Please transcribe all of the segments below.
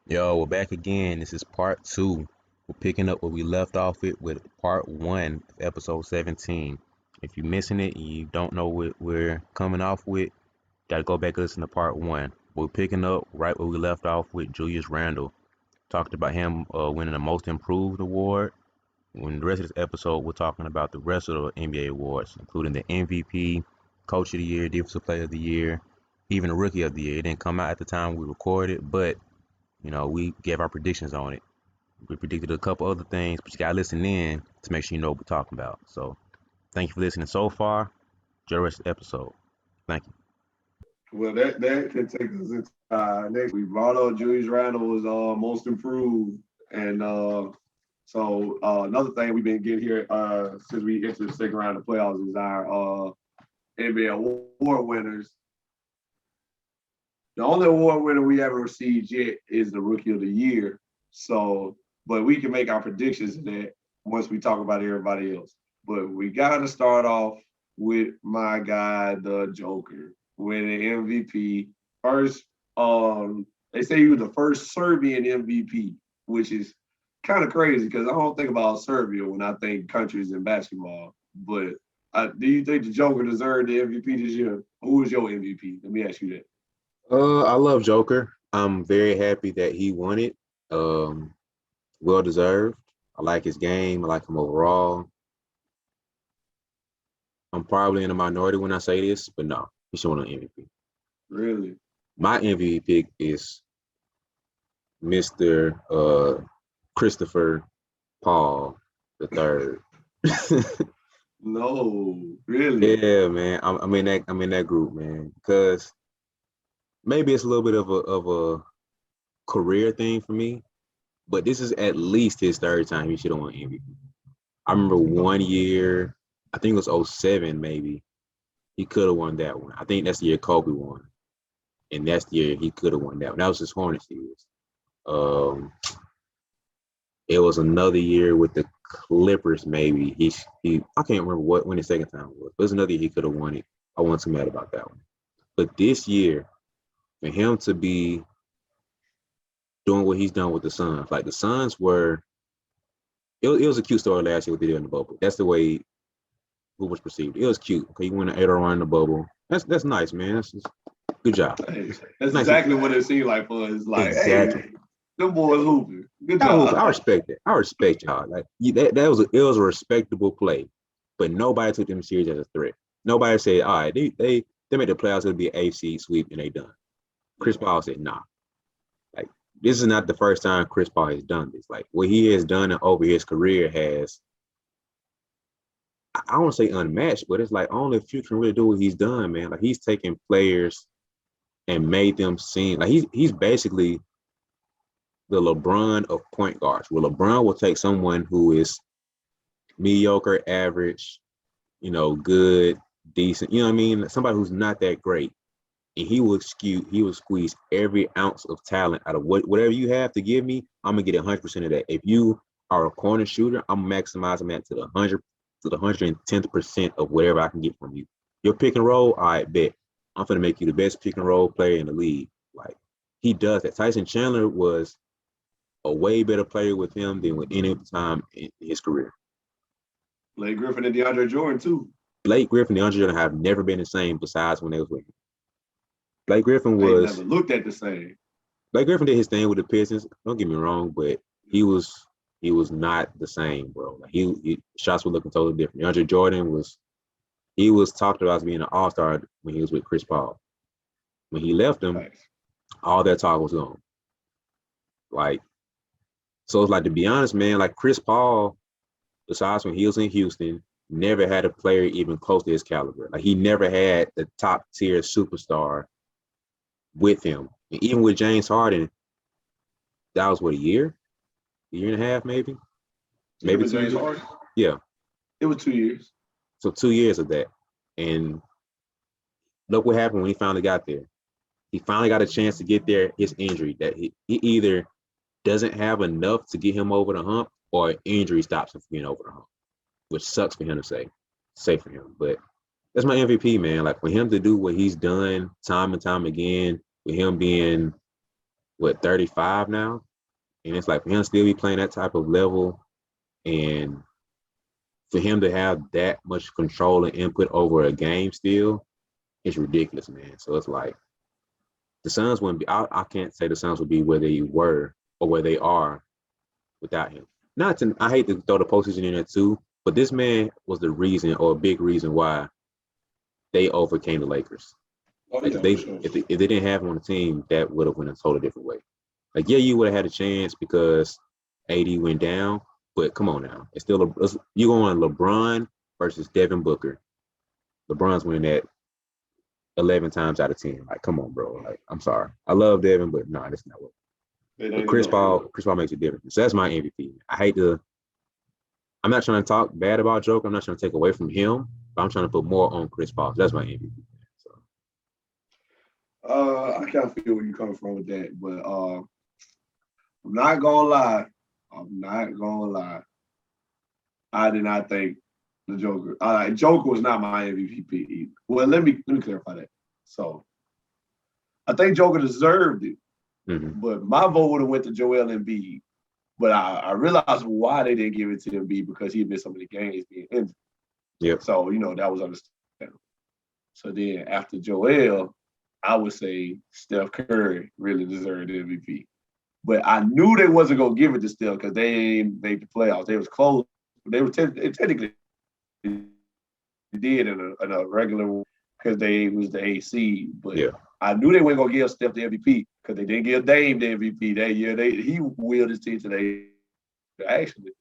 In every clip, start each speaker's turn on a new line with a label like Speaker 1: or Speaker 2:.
Speaker 1: Yo, we're back again. This is part two. We're picking up where we left off with part one of episode 17. If you're missing it and you don't know what we're coming off with, gotta go back and listen to part one. We're picking up right where we left off with Julius Randle. Talked about him winning the Most Improved award. In the rest of this episode, we're talking about the rest of the NBA awards, including the MVP, Coach of the Year, Defensive Player of the Year, even the Rookie of the Year. It didn't come out at the time we recorded, but we gave our predictions on it. We predicted a couple other things, but you gotta listen in to make sure you know what we're talking about. So thank you for listening so far. Enjoy the rest of the episode. Thank you.
Speaker 2: Well, that can take us into next week. Ronald Julius Randle was most improved, and another thing we've been getting here since we entered the second round of playoffs is our NBA award winners. The only award winner we haven't received yet is the Rookie of the Year. So, but we can make our predictions of that once we talk about everybody else. But we got to start off with my guy, the Joker, winning MVP. First, they say he was the first Serbian MVP, which is kind of crazy because I don't think about Serbia when I think countries in basketball. But do you think the Joker deserved the MVP this year? Who was your MVP? Let me ask you that.
Speaker 1: I love Joker. I'm very happy that he won it. Um, well deserved. I like his game. I like him overall. I'm probably in a minority when I say this, but no, he should win an MVP.
Speaker 2: Really?
Speaker 1: My MVP pick is Mr. Christopher Paul the third.
Speaker 2: No, really.
Speaker 1: Yeah, man. I'm in that group, man. Because maybe it's a little bit of a career thing for me, but this is at least his third time he should have won MVP. I remember one year, I think it was '07 maybe. He could have won that one. I think that's the year Kobe won, and that's the year he could have won that one. That was his Hornets years. Um, it was another year with the Clippers, maybe. He I can't remember when his second time was. But it was another year he could have won it. I wasn't too mad about that one. But this year, for him to be doing what he's done with the Suns, like the Suns were, it was a cute story last year what they did in the bubble. That's the way who was perceived. It was cute. Okay, you win an 8 run in the bubble. That's nice, man. That's just, good job.
Speaker 2: Hey, that's
Speaker 1: Nice.
Speaker 2: exactly what it seemed like for us. It's like,
Speaker 1: Exactly.
Speaker 2: hey, them boys hooping. Good
Speaker 1: I
Speaker 2: job.
Speaker 1: respect it. I respect y'all. Like it was a respectable play, but nobody took them serious as a threat. Nobody said, all right, they made the playoffs. It'll be an AFC sweep and they done. Chris Paul said, nah. Like this is not the first time Chris Paul has done this. Like what he has done over his career has, I don't want to say unmatched, but it's like only a few can really do what he's done, man. Like he's taken players and made them seem like he's basically the LeBron of point guards. Well, LeBron will take someone who is mediocre, average, good, decent, you know what I mean? Somebody who's not that great. And he will squeeze every ounce of talent out of whatever you have to give me. I'm gonna get 100% of that. If you are a corner shooter, I'm maximizing that to the 110th percent of whatever I can get from you. Your pick and roll, I bet. I'm gonna make you the best pick and roll player in the league. Like he does that. Tyson Chandler was a way better player with him than with any time in his career.
Speaker 2: Blake Griffin and DeAndre Jordan, too.
Speaker 1: Blake Griffin and DeAndre Jordan have never been the same besides when they was with him. Blake Griffin
Speaker 2: They
Speaker 1: was
Speaker 2: never looked at the same.
Speaker 1: Blake Griffin did his thing with the Pistons. Don't get me wrong, but he was not the same, bro. Like he shots were looking totally different. DeAndre Jordan was talked about as being an all-star when he was with Chris Paul. When he left him,
Speaker 2: Thanks.
Speaker 1: all that talk was gone. Like, so it's like, to be honest, man, like Chris Paul, besides when he was in Houston, never had a player even close to his caliber. Like he never had the top tier superstar with him. And even with James Harden, that was what, a year and a half, maybe
Speaker 2: Even
Speaker 1: 2
Speaker 2: James
Speaker 1: years.
Speaker 2: Harden?
Speaker 1: Yeah.
Speaker 2: It was 2 years.
Speaker 1: So 2 years of that. And look what happened when he finally got there. He finally got a chance to get there. His injury, that he either doesn't have enough to get him over the hump, or injury stops him from getting over the hump, which sucks for him to say for him. But that's my MVP, man. Like for him to do what he's done time and time again, with him being what, 35 now, and it's like for him to still be playing that type of level, and for him to have that much control and input over a game still, it's ridiculous, man. So it's like the Suns wouldn't be. I can't say the Suns would be where they were or where they are without him. Not to, I hate to throw the postseason in there too, but this man was the reason or a big reason why they overcame the Lakers.
Speaker 2: Oh,
Speaker 1: Like
Speaker 2: yeah,
Speaker 1: if they didn't have him on the team, that would have went a totally different way. Like, yeah, you would have had a chance because AD went down, but come on now, it's still you going LeBron versus Devin Booker. LeBron's winning that 11 times out of 10. Like, come on, bro. Like, I'm sorry, I love Devin, but no, that's not what. But Chris Paul makes a difference. So that's my MVP. I hate to. I'm not trying to talk bad about Joker. I'm not trying to take away from him, but I'm trying to put more on Chris Paul. So that's my MVP.
Speaker 2: I kind of feel where you're coming from with that, but I'm not gonna lie. I did not think the Joker. Joker was not my MVP either. Well, let me clarify that. So I think Joker deserved it, but my vote would have went to Joel Embiid. But I realized why they didn't give it to Embiid because he missed so many games being injured.
Speaker 1: Yep.
Speaker 2: So that was understandable. So then after Joel, I would say Steph Curry really deserved the MVP. But I knew they wasn't going to give it to Steph because they ain't made the playoffs. They was close. They were technically did in a regular because they was the AC. But
Speaker 1: yeah.
Speaker 2: I knew they weren't going to give Steph the MVP because they didn't give Dame the MVP that year. He willed his team to the actually.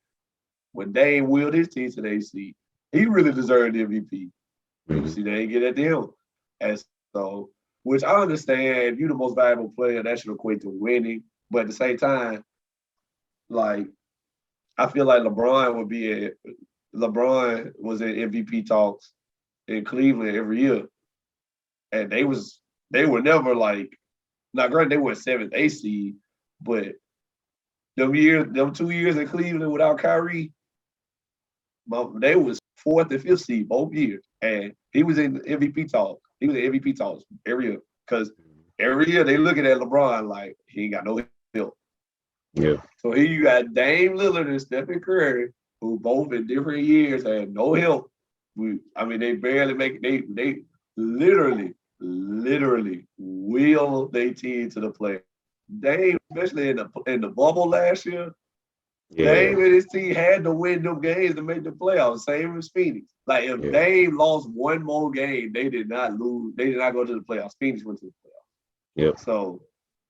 Speaker 2: When Dame willed his team to the AC, he really deserved the MVP. See, they didn't get that deal. And so, which I understand, if you're the most valuable player, that should equate to winning. But at the same time, like, I feel like LeBron was in MVP talks in Cleveland every year. And they were never like, now granted, they were 7th AC, but them 2 years in Cleveland without Kyrie, they was 4th and 5th seed both years. And he was in MVP talks. He was in MVP talks every year. Because every year they looking at LeBron like he ain't got no help.
Speaker 1: Yeah.
Speaker 2: So here you got Dame Lillard and Stephen Curry, who both in different years had no help. They barely make it. They literally will their team to the play. Dame, especially in the bubble last year, Dame and his team had to win them games to make the playoffs. Same as Phoenix. Like if Dame lost one more game, they did not lose. They did not go to the playoffs. Phoenix went to the playoffs.
Speaker 1: Yep.
Speaker 2: So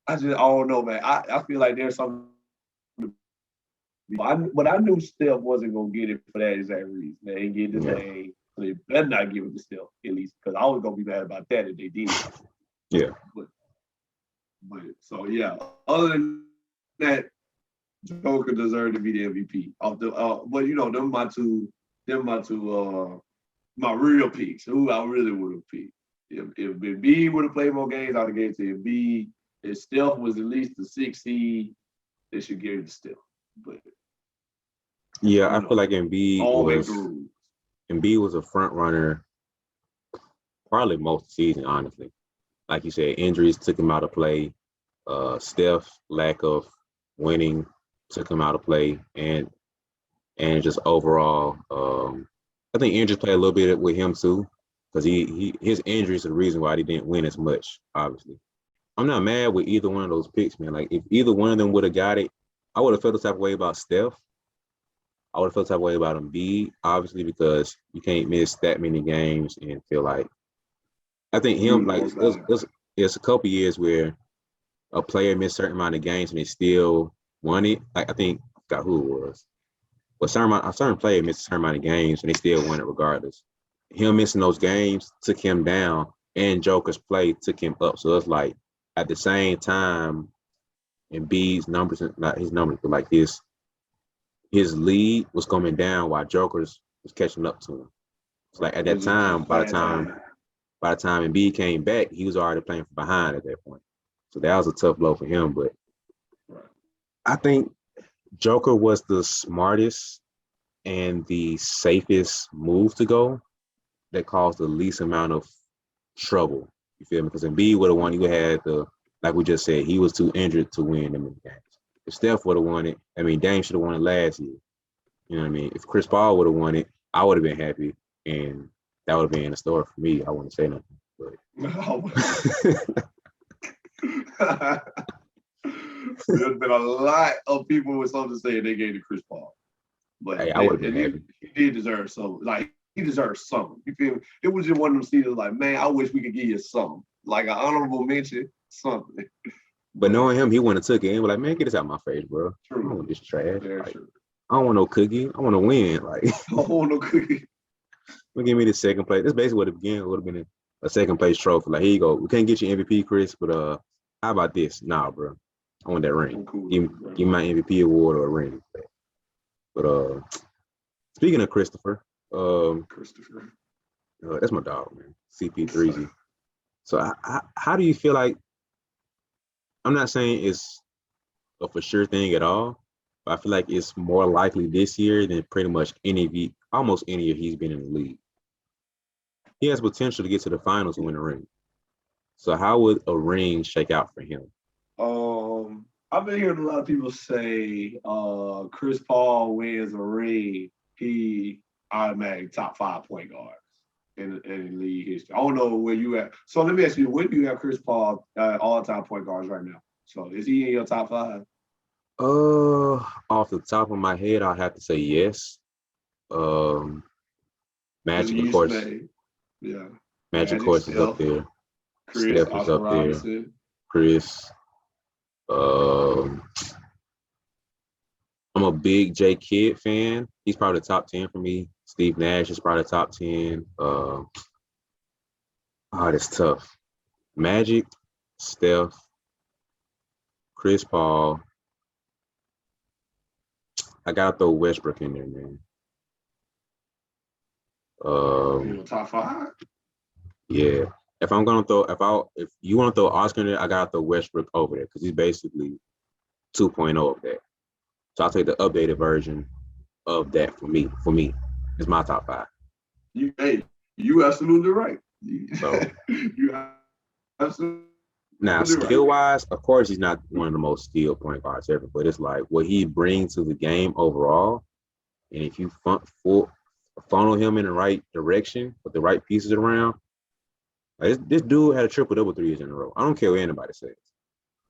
Speaker 2: I don't know, man. I feel like there's something. But I knew Steph wasn't gonna get it for that exact reason. They didn't get the Dame. So they better not give it to Steph at least, because I was gonna be mad about that if they did.
Speaker 1: Yeah.
Speaker 2: But so yeah. Other than that, Joker deserved to be the MVP. But my real picks, who I really would have picked. If Embiid would have played more games, I'd have gave it to Embiid. If Steph was at least the 6th seed, they should give it to Steph. But
Speaker 1: yeah, I feel like Embiid was a front runner probably most of the season, honestly. Like you said, injuries took him out of play. Steph, lack of winning took him out of play, and just overall, I think injuries play a little bit with him too, because his injuries are the reason why he didn't win as much. Obviously, I'm not mad with either one of those picks, man. Like if either one of them would have got it, I would have felt the type of way about Steph. I would have felt the type of way about Embiid, obviously, because you can't miss that many games and feel like. I think him like it's a couple years where a player missed a certain amount of games and they still won it. Like I think I forgot who it was. But a certain player missed a certain amount of games and they still won it regardless. Him missing those games took him down, and Joker's play took him up. So it's like at the same time, Embiid's numbers, not his numbers, but like his lead was coming down while Joker's was catching up to him. It's like at that time, by the time Embiid came back, he was already playing from behind at that point. So that was a tough blow for him. But I think Joker was the smartest and the safest move to go that caused the least amount of trouble. You feel me? Because Embiid would have won. You had like we just said, he was too injured to win them games. If Steph would have won it, I mean, Dame should have won it last year. You know what I mean? If Chris Paul would have won it, I would have been happy, and that would have been the story for me. I wouldn't say nothing. But
Speaker 2: there's been a lot of people with something to say they gave to Chris Paul. But
Speaker 1: hey, I would have been happy.
Speaker 2: He did deserve something. Like, he deserves something. You feel me? It was just one of them seasons like, man, I wish we could give you something. Like an honorable mention, something.
Speaker 1: But knowing him, he wouldn't have took it and was like, man, get this out of my face, bro.
Speaker 2: True.
Speaker 1: I don't want this trash.
Speaker 2: Like,
Speaker 1: true. I don't want no cookie. I want to win. Like,
Speaker 2: I don't want no cookie.
Speaker 1: Give me the second place. That's basically what it began. It would have been a second place trophy. Like, here you go. We can't get you MVP, Chris, but how about this? Nah, bro. I want that ring. Cool, give me my MVP award or a ring. But speaking of Christopher, that's my dog, man. CP3. So how do you feel like? I'm not saying it's a for sure thing at all, but I feel like it's more likely this year than pretty much almost any year he's been in the league. He has potential to get to the finals and win a ring. So how would a ring shake out for him?
Speaker 2: I've been hearing a lot of people say Chris Paul wins a ring, he automatic top 5 point guards in league history. I don't know where you at. So let me ask you, where do you have Chris Paul all-time point guards right now? So is he in your top 5?
Speaker 1: Off the top of my head, I'd have to say yes. Magic, of course.
Speaker 2: Yeah.
Speaker 1: Magic, of course, is up there.
Speaker 2: Chris,
Speaker 1: Steph is up there. Chris. I'm a big J Kidd fan. He's probably the top 10 for me. Steve Nash is probably the top 10. That's tough. Magic, Steph, Chris Paul. I gotta throw Westbrook in there, man.
Speaker 2: Top 5?
Speaker 1: Yeah. If you want to throw Oscar in there, I gotta throw Westbrook over there because he's basically 2.0 of that. So I'll take the updated version of that for me. It's my top 5.
Speaker 2: You absolutely right.
Speaker 1: So
Speaker 2: you absolutely
Speaker 1: now, skill-wise, of course, he's not one of the most skilled point guards ever, but it's like what he brings to the game overall. And if you funnel him in the right direction with the right pieces around, like this dude had a triple-double 3 years in a row. I don't care what anybody says.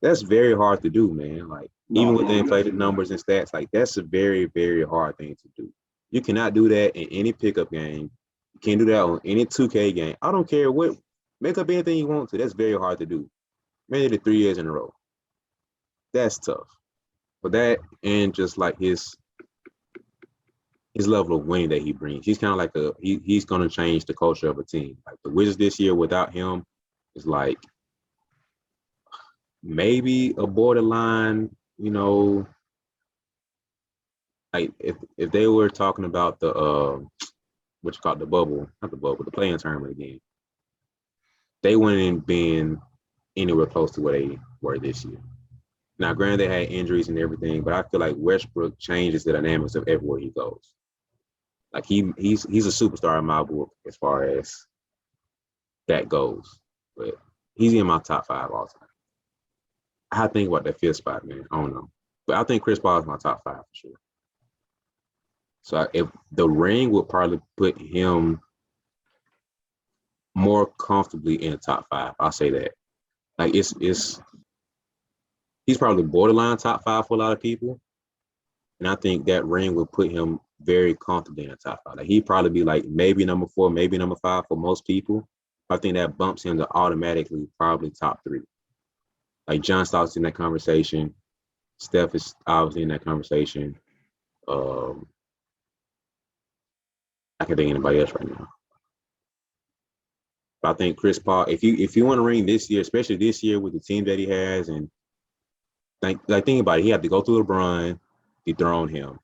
Speaker 1: That's very hard to do, man. Like, even with the inflated numbers and stats, like, that's a very, very hard thing to do. You cannot do that in any pickup game. You can't do that on any 2K game. I don't care what. Make up anything you want to. That's very hard to do. Made it 3 years in a row. That's tough. But that and just like his level of winning that he brings. He's kind of like he's going to change the culture of a team. Like the Wizards this year without him is like maybe a borderline, like if they were talking about the what you call it, the bubble, not the bubble, the play-in tournament again, they wouldn't been anywhere close to where they were this year. Now, granted, they had injuries and everything, but I feel like Westbrook changes the dynamics of everywhere he goes. Like he's a superstar in my book as far as that goes. But he's in my top 5 all time. I have to think about that 5th spot, man. I don't know. But I think Chris Paul is my top 5 for sure. So if the ring would probably put him more comfortably in the top 5, I'll say that. Like he's probably borderline top 5 for a lot of people. And I think that ring would put him very comfortably in the top 5. Like he'd probably be like maybe number 4, maybe number 5 for most people. I think that bumps him to automatically probably top 3. Like John Stockton's in that conversation. Steph is obviously in that conversation. I can't think of anybody else right now. But I think Chris Paul, if you want to ring this year, especially this year with the team that he has, and think about it, he had to go through LeBron, dethrone him.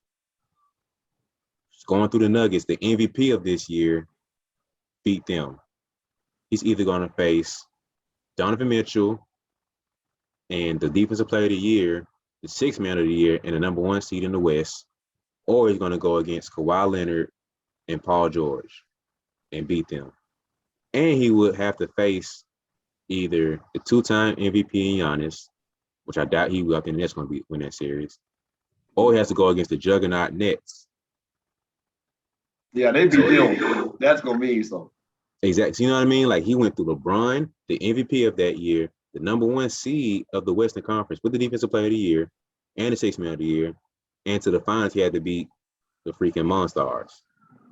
Speaker 1: Just going through the Nuggets, the MVP of this year, beat them. He's either going to face Donovan Mitchell and the Defensive Player of the Year, the 6th Man of the Year, and the number 1 seed in the West, or he's going to go against Kawhi Leonard and Paul George and beat them. And he would have to face either the two-time MVP in Giannis, which I doubt he will. I think that's going to win that series, or he has to go against the juggernaut Nets.
Speaker 2: Yeah, they beat them. That's gonna mean something.
Speaker 1: Exactly. You know what I mean? Like he went through LeBron, the MVP of that year, the number one seed of the Western Conference with the Defensive Player of the Year and the Sixth Man of the Year, and to the finals he had to beat the freaking Monstars.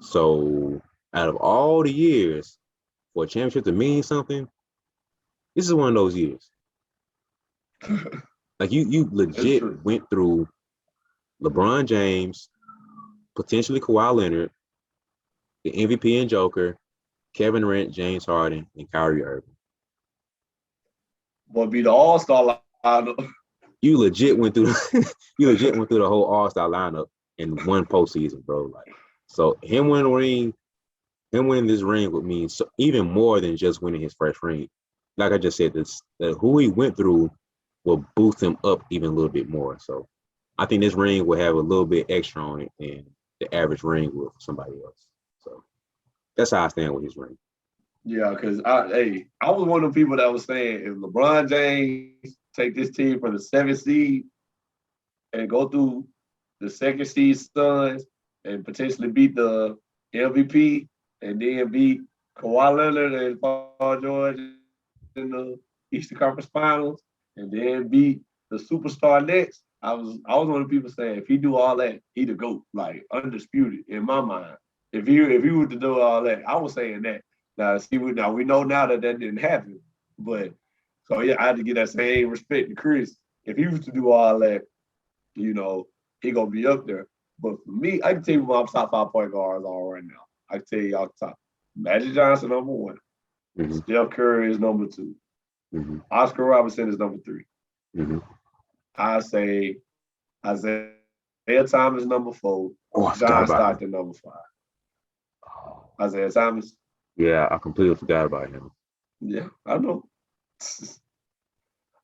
Speaker 1: So out of all the years for a championship to mean something, this is one of those years. Like you legit went through LeBron James, potentially Kawhi Leonard, the MVP and Joker, Kevin Durant, James Harden, and Kyrie Irving.
Speaker 2: But be the All-Star lineup.
Speaker 1: You legit went through the whole All-Star lineup in one postseason, bro. Like, so him winning this ring would mean so, even more than just winning his first ring. Like I just said, who he went through will boost him up even a little bit more. So I think this ring will have a little bit extra on it than the average ring will for somebody else. So that's how I stand with his ring.
Speaker 2: Yeah, because I was one of the people that was saying if LeBron James take this team from the 7th seed and go through the 2nd seed Suns and potentially beat the MVP and then beat Kawhi Leonard and Paul George in the Eastern Conference Finals and then beat the superstar Nets, I was one of the people saying if he do all that, he the GOAT, like undisputed in my mind. If he were to do all that, I was saying that. Now we know now that didn't happen, but so yeah, I had to get that same respect to Chris. If he was to do all that, you know, he gonna be up there. But for me, I can tell you my top 5 point guards are right now. I can tell you y'all top. Magic Johnson number 1.
Speaker 1: Mm-hmm.
Speaker 2: Steph Curry is number 2.
Speaker 1: Mm-hmm.
Speaker 2: Oscar Robertson is number 3.
Speaker 1: Mm-hmm.
Speaker 2: I say Isaiah Thomas number 4. John Stockton number 5. Isaiah Thomas.
Speaker 1: Yeah, I completely forgot about him.
Speaker 2: Yeah, I know.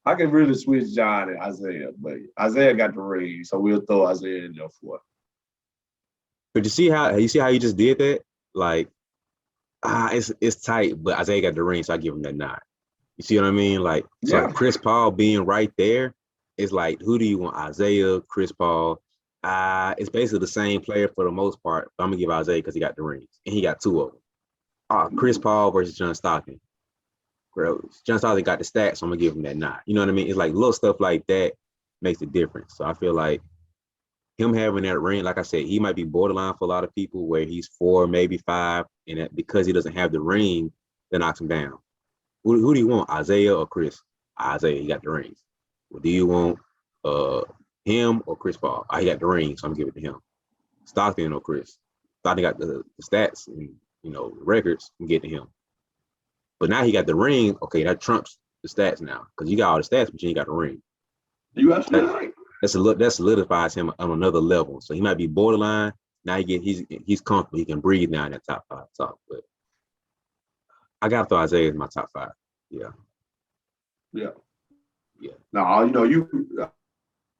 Speaker 2: I can really switch John and Isaiah, but Isaiah got the ring, so we'll throw Isaiah in there for it.
Speaker 1: But you see how you just did that? Like, it's tight, but Isaiah got the ring, so I give him that nod. You see what I mean? Like, so yeah. Chris Paul being right there is like, who do you want? Isaiah, Chris Paul. It's basically the same player for the most part. But I'm gonna give Isaiah because he got the rings, and he got 2 of them. Chris Paul versus John Stockton. John Stockton got the stats, so I'm gonna give him that nod. You know what I mean? It's like little stuff like that makes a difference. So I feel like him having that ring, like I said, he might be borderline for a lot of people where he's 4, maybe 5, and that because he doesn't have the ring, that knocks him down. Who do you want, Isaiah or Chris? Isaiah, he got the rings. Well, do you want him or Chris Paul? He got the ring, so I'm gonna give it to him. Stockton or Chris? Stockton got the stats and the records, and get to him. But now he got the ring. Okay, that trumps the stats now because you got all the stats, but you ain't got the ring.
Speaker 2: You absolutely right.
Speaker 1: That solidifies him on another level. So he might be borderline. Now he's comfortable. He can breathe now in that top 5 top. But I got to throw Isaiah in my top 5. Yeah.
Speaker 2: Yeah. Yeah. Now you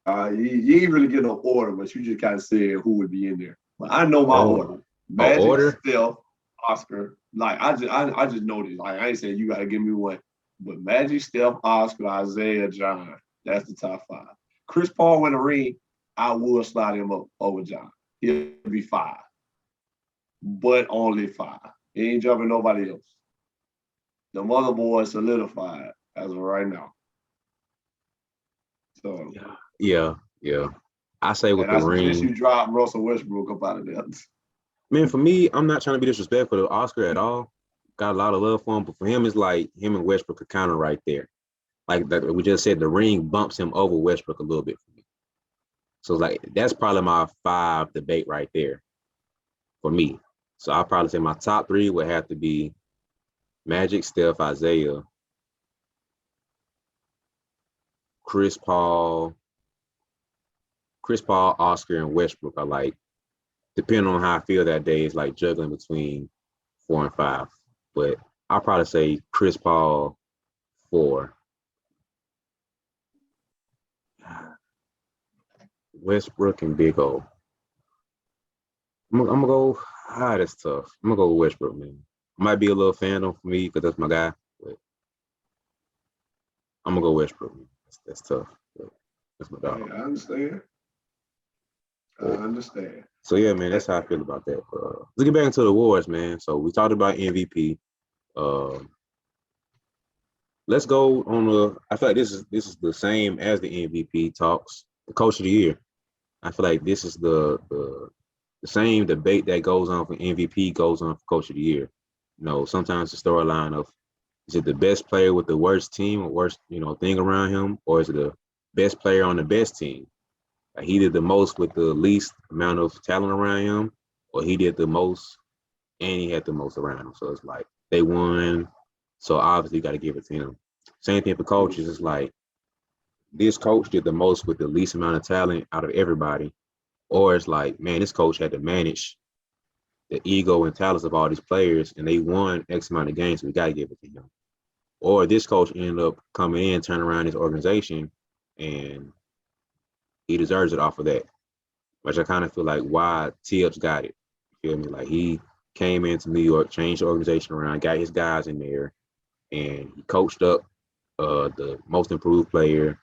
Speaker 2: ain't really get no order, but you just kind of said who would be in there. But I know my order. Magic, Steph, Oscar. Like I just know this. Like I ain't saying you got to give me one, but Magic, Steph, Oscar, Isaiah, John. That's the top 5. Chris Paul win a ring, I will slide him up over John. He'll be 5, but only 5. He ain't jumping nobody else. The motherboard solidified as of right now. So
Speaker 1: yeah. I say with the ring,
Speaker 2: you drop Russell Westbrook up out of there.
Speaker 1: Man, for me, I'm not trying to be disrespectful to Oscar at all. Got a lot of love for him, but for him, it's like him and Westbrook are kind of right there. Like that, we just said, the ring bumps him over Westbrook a little bit for me. So like that's probably my 5 debate right there for me. So I'll probably say my top 3 would have to be Magic, Steph, Isaiah, Chris Paul, Oscar, and Westbrook are like, depending on how I feel that day, it's like juggling between 4 and 5. But I'll probably say Chris Paul 4. Westbrook and Big O. I'm gonna go. That's tough. I'm gonna go with Westbrook, man. Might be a little fandom for me because that's my guy. But I'm gonna go Westbrook. That's tough. But that's my dog.
Speaker 2: Hey, I understand. I understand.
Speaker 1: So yeah, man, that's how I feel about that. Let's get back into the awards, man. So we talked about MVP. Let's go on the. I feel like this is the same as the MVP talks. The Coach of the Year. I feel like this is the same debate that goes on for MVP goes on for Coach of the Year. You know, sometimes the storyline of is it the best player with the worst team or worst thing around him, or is it the best player on the best team? Like he did the most with the least amount of talent around him, or he did the most and he had the most around him. So it's like they won. So obviously you got to give it to him. Same thing for coaches. It's like this coach did the most with the least amount of talent out of everybody. Or it's like, man, this coach had to manage the ego and talents of all these players and they won X amount of games. So we got to give it to him. Or this coach ended up coming in, turning around his organization, and he deserves it off of that. Which I kind of feel like why Tibbs got it. You feel me? Like he came into New York, changed the organization around, got his guys in there, and he coached up the most improved player.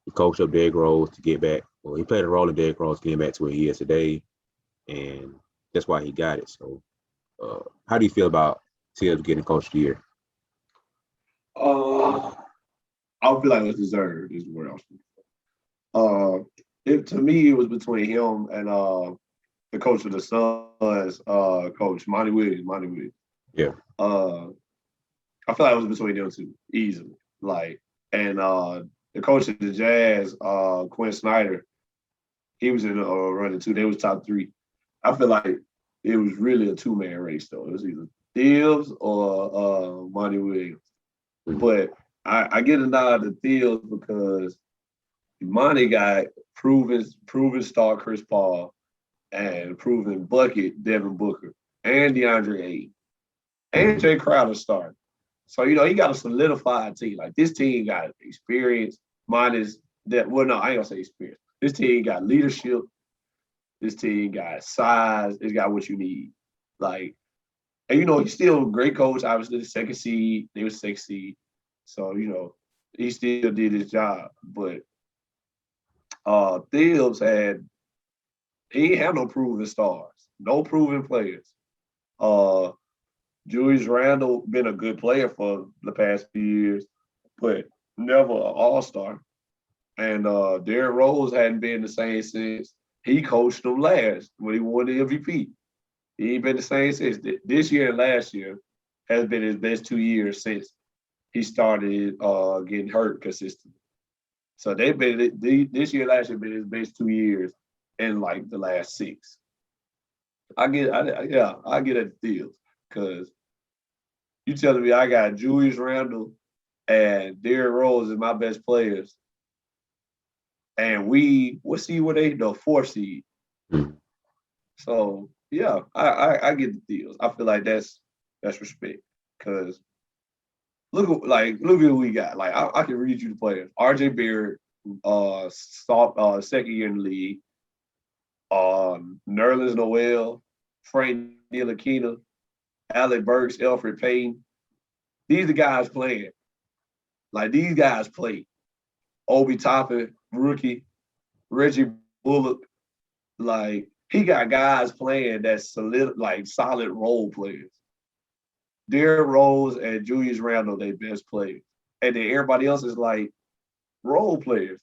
Speaker 1: He coached up Derrick Rose to get back. Well, he played a role in Derrick Rose getting back to where he is today, and that's why he got it. So, how do you feel about Tibbs getting Coach of the Year?
Speaker 2: I feel like it's deserved. Is where else. To me, it was between him and the coach of the Suns, Coach Monty Williams.
Speaker 1: Yeah.
Speaker 2: I feel like it was between them two easily. And the coach of the Jazz, Quinn Snyder, he was in the running too. They was top three. I feel like it was really a two-man race though. It was either Thibs or Monty Williams. Mm-hmm. But I get a nod to Thibs because Monty got proven star Chris Paul and proven bucket Devin Booker and DeAndre Ayton and Jay Crowder started. So, he got a solidified team. Like this team got experience minus that. Well, no, I ain't gonna say experience. This team got leadership. This team got size. It's got what you need. And he's still a great coach. Obviously, the second seed. They were sixth seed. So, he still did his job. But Thibs he ain't have no proven stars, no proven players. Julius Randle been a good player for the past few years, but never an all-star. And Derrick Rose hadn't been the same since he coached them last when he won the MVP. He ain't been the same since. This year and last year has been his best 2 years since he started getting hurt consistently. So they've been this year, last year been his best 2 years in the last 6. I get it deals because you telling me I got Julius Randle and Derrick Rose as my best players, and what seed were they? The 4th seed. Mm-hmm. So yeah, I get the deals. I feel like that's respect because look at who we got. I can read you the players. R.J. Barrett, second year in the league. Nerlens Noel, Frank Ntilikina, Alec Burks, Elfrid Payton. These are guys playing. These guys play. Obi Toppin, rookie. Reggie Bullock. He got guys playing that's solid role players. Derrick Rose and Julius Randle, they best players. And then everybody else is role players.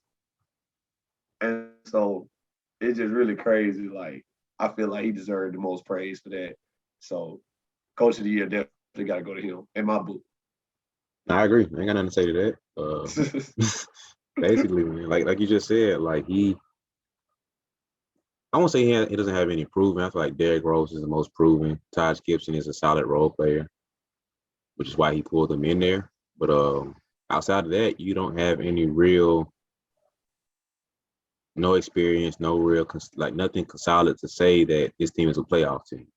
Speaker 2: And so it's just really crazy. I feel like he deserved the most praise for that. So Coach of the Year definitely got to go to him in my book.
Speaker 1: I agree. I ain't got nothing to say to that. Basically, man, like you just said, I won't say he doesn't have any proven. I feel like Derrick Rose is the most proven. Taj Gibson is a solid role player, which is why he pulled him in there. But outside of that, you don't have any real, no experience, no real, nothing solid to say that this team is a playoff team.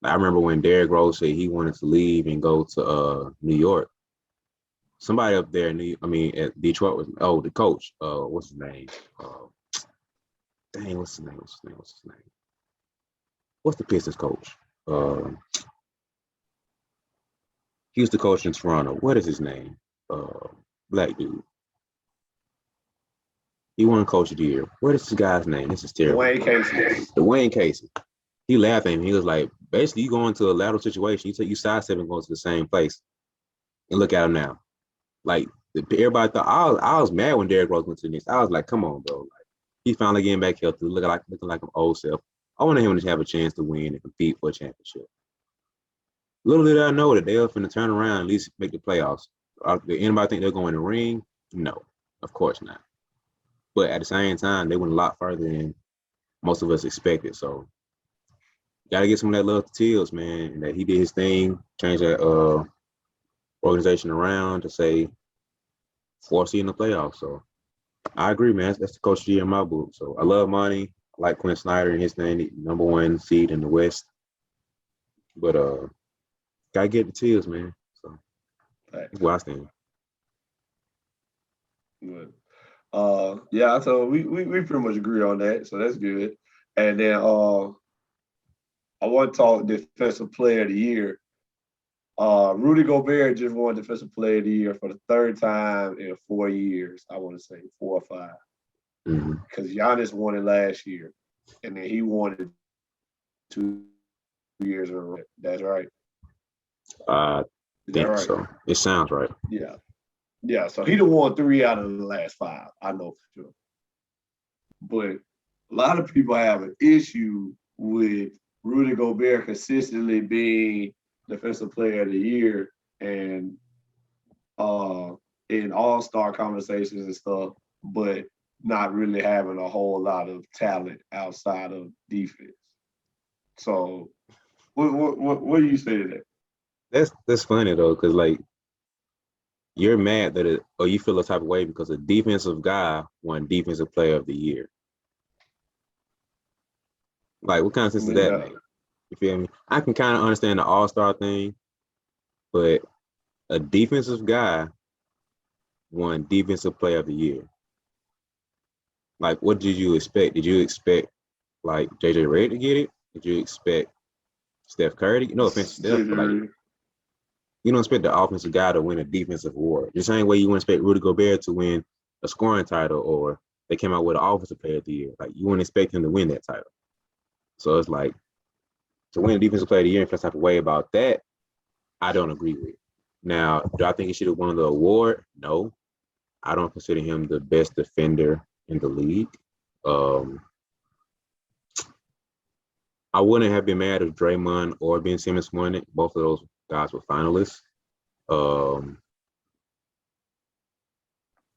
Speaker 1: I remember when Derrick Rose said he wanted to leave and go to New York. Somebody up there at Detroit was the coach. What's his name? What's his name? What's the Pistons coach? He used to coach in Toronto. What is his name? Black dude. He won Coach of the Year. What is this guy's name? This is terrible. Dwayne Casey. He laughed at him. He was like, basically, you go into a lateral situation, you sidestep and go to the same place. And look at him now. Like, everybody thought, I was mad when Derrick Rose went to the Knicks. I was like, come on, bro. Like, he finally getting back healthy, looking like an old self. I wanted him to have a chance to win and compete for a championship. Little did I know that they were finna turn around and at least make the playoffs. Did anybody think they're going to ring? No, of course not. But at the same time, they went a lot further than most of us expected. So, got to get some of that love to Tills, man. And that he did his thing, changed that organization around to say 4th seed in the playoffs. So, I agree, man. That's the coach of the year in my book. So, I love Monty. I like Quinn Snyder and his thing, number 1 seed in the West. But gotta get the Tills, man. So, that's where I stand.
Speaker 2: Good. Yeah, so we pretty much agree on that, so that's good. And then I want to talk defensive player of the year. Rudy Gobert just won defensive player of the year for the 3rd time in 4 years. I want to say 4 or 5. Because Giannis won it last year, and then he won it 2 years in a row. That's right.
Speaker 1: I think right? So. It sounds right.
Speaker 2: Yeah. Yeah, so he done won 3 out of the last 5. I know for sure. But a lot of people have an issue with Rudy Gobert consistently being defensive player of the year and in all-star conversations and stuff, but not really having a whole lot of talent outside of defense. So what do you say to that?
Speaker 1: That's funny though, because like you're mad that or you feel a type of way because a defensive guy won defensive player of the year. Like, what kind of sense does that make? You feel me? I can kind of understand the all-star thing, but a defensive guy won defensive player of the year. Like, what did you expect? Did you expect like JJ Redick to get it? Did you expect Steph Curry? No offense to Steph, but like you don't expect the offensive guy to win a defensive award. The same way you wouldn't expect Rudy Gobert to win a scoring title, or they came out with an offensive player of the year. Like, you wouldn't expect him to win that title. So it's like, to win a defensive player of the year and feel type of way about that, I don't agree with. Now, do I think he should have won the award? No. I don't consider him the best defender in the league. I wouldn't have been mad if Draymond or Ben Simmons won it. Both of those guys were finalists.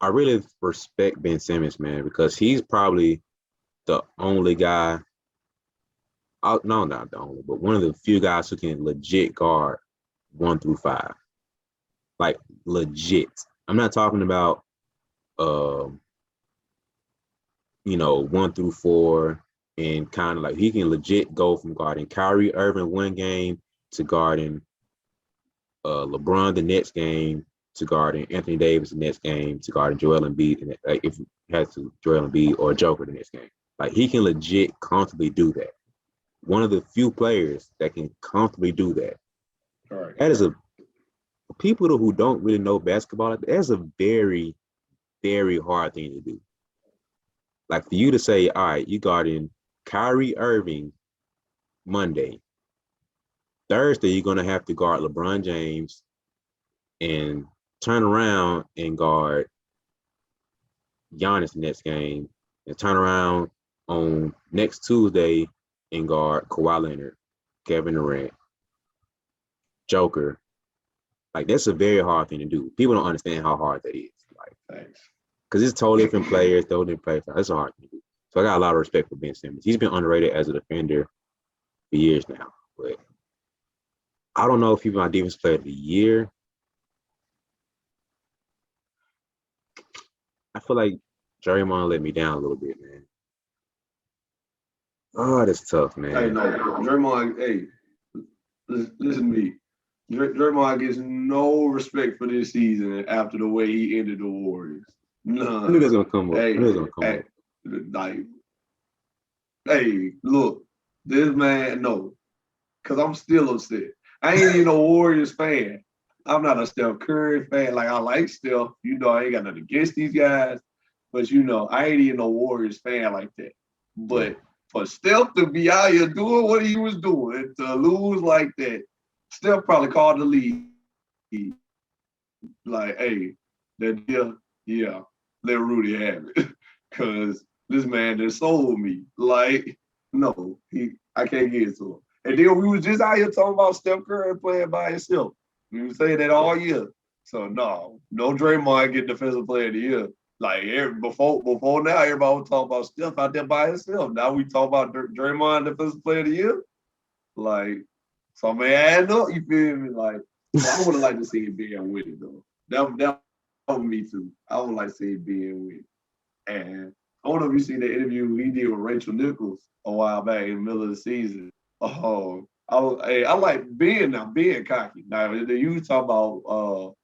Speaker 1: I really respect Ben Simmons, man, because he's probably the only guy. No, not the only, but one of the few guys who can legit guard 1 through 5. Like, legit. I'm not talking about, 1 through 4, and kind of like he can legit go from guarding Kyrie Irving 1 game to guarding LeBron the next game to guarding Anthony Davis the next game to guarding Joel Embiid, like if he has to Joel Embiid or Joker the next game. Like, he can legit comfortably do that. One of the few players that can comfortably do that.
Speaker 2: All right.
Speaker 1: That is people who don't really know basketball, that's a very, very hard thing to do. Like, for you to say, all right, you guarding Kyrie Irving Monday. Thursday, you're going to have to guard LeBron James and turn around and guard Giannis next game, and turn around on next Tuesday and guard Kawhi Leonard, Kevin Durant, Joker. Like, that's a very hard thing to do. People don't understand how hard that is. Like,
Speaker 2: thanks.
Speaker 1: Because it's totally different players, totally different players. It's a hard thing to do. So I got a lot of respect for Ben Simmons. He's been underrated as a defender for years now. But I don't know if he's my defense player of the year. I feel like Draymond let me down a little bit, man. Oh, that's tough, man.
Speaker 2: Hey, no, Draymond, hey, listen to me. Draymond gets no respect for this season after the way he ended the Warriors. None.
Speaker 1: I knew that's gonna come up.
Speaker 2: Hey, look, this man, no, because I'm still upset. I ain't even a Warriors fan, I'm not a Steph Curry fan. Like I like Steph, you know, I ain't got nothing against these guys, but you know, I ain't even no Warriors fan like that. But for Steph to be out here doing what he was doing and to lose like that, Steph probably called the league like, hey, that deal, yeah, let Rudy have it. Cause this man just sold me. Like, no, I can't get it to him. And then we was just out here talking about Steph Curry playing by himself. We were saying that all year. So no Draymond get defensive player of the year. Like before now, everybody was talking about Steph out there by himself. Now we talk about Draymond defensive player of the year. Like, so man, add up, you feel me? Like, I would have liked to see him being with it though. That was me too. I would like to see him being with it. And I don't know if you seen the interview he did with Rachel Nichols a while back in the middle of the season. Oh, I like being cocky. Now you talk about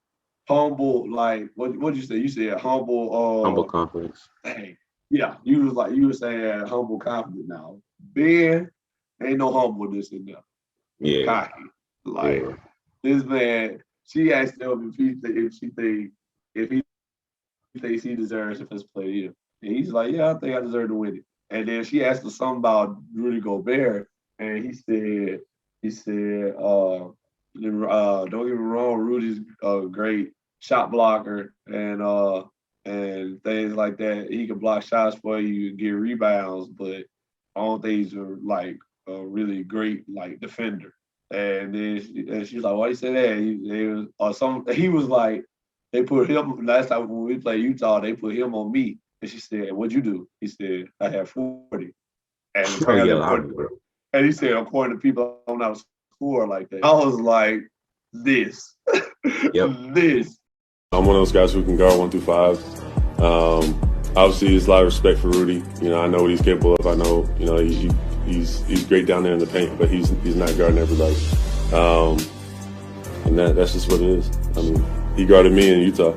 Speaker 2: humble, like what you say? You said
Speaker 1: Humble confidence.
Speaker 2: Hey, yeah, you was saying humble confidence now. Ben ain't no humbleness in there.
Speaker 1: Yeah.
Speaker 2: Cocky. Like this man, she asked him if he thinks he deserves defensive player of the year. And he's like, yeah, I think I deserve to win it. And then she asked him something about Rudy Gobert, and he said, don't get me wrong, Rudy's a great shot blocker and things like that. He can block shots for you, get rebounds, but I don't think he's like a really great like defender. And then she's like, why you say that? He was like, they put him last time when we played Utah, they put him on me. And she said, what'd you do? He said, I had 40. And and he said, according to people, I'm not a scorer like that. I was like, this. This.
Speaker 3: I'm one of those guys who can guard 1 through 5. Obviously, there's a lot of respect for Rudy. You know, I know what he's capable of. I know, you know, he's great down there in the paint, but he's not guarding everybody. And that's just what it is. I mean, he guarded me in Utah.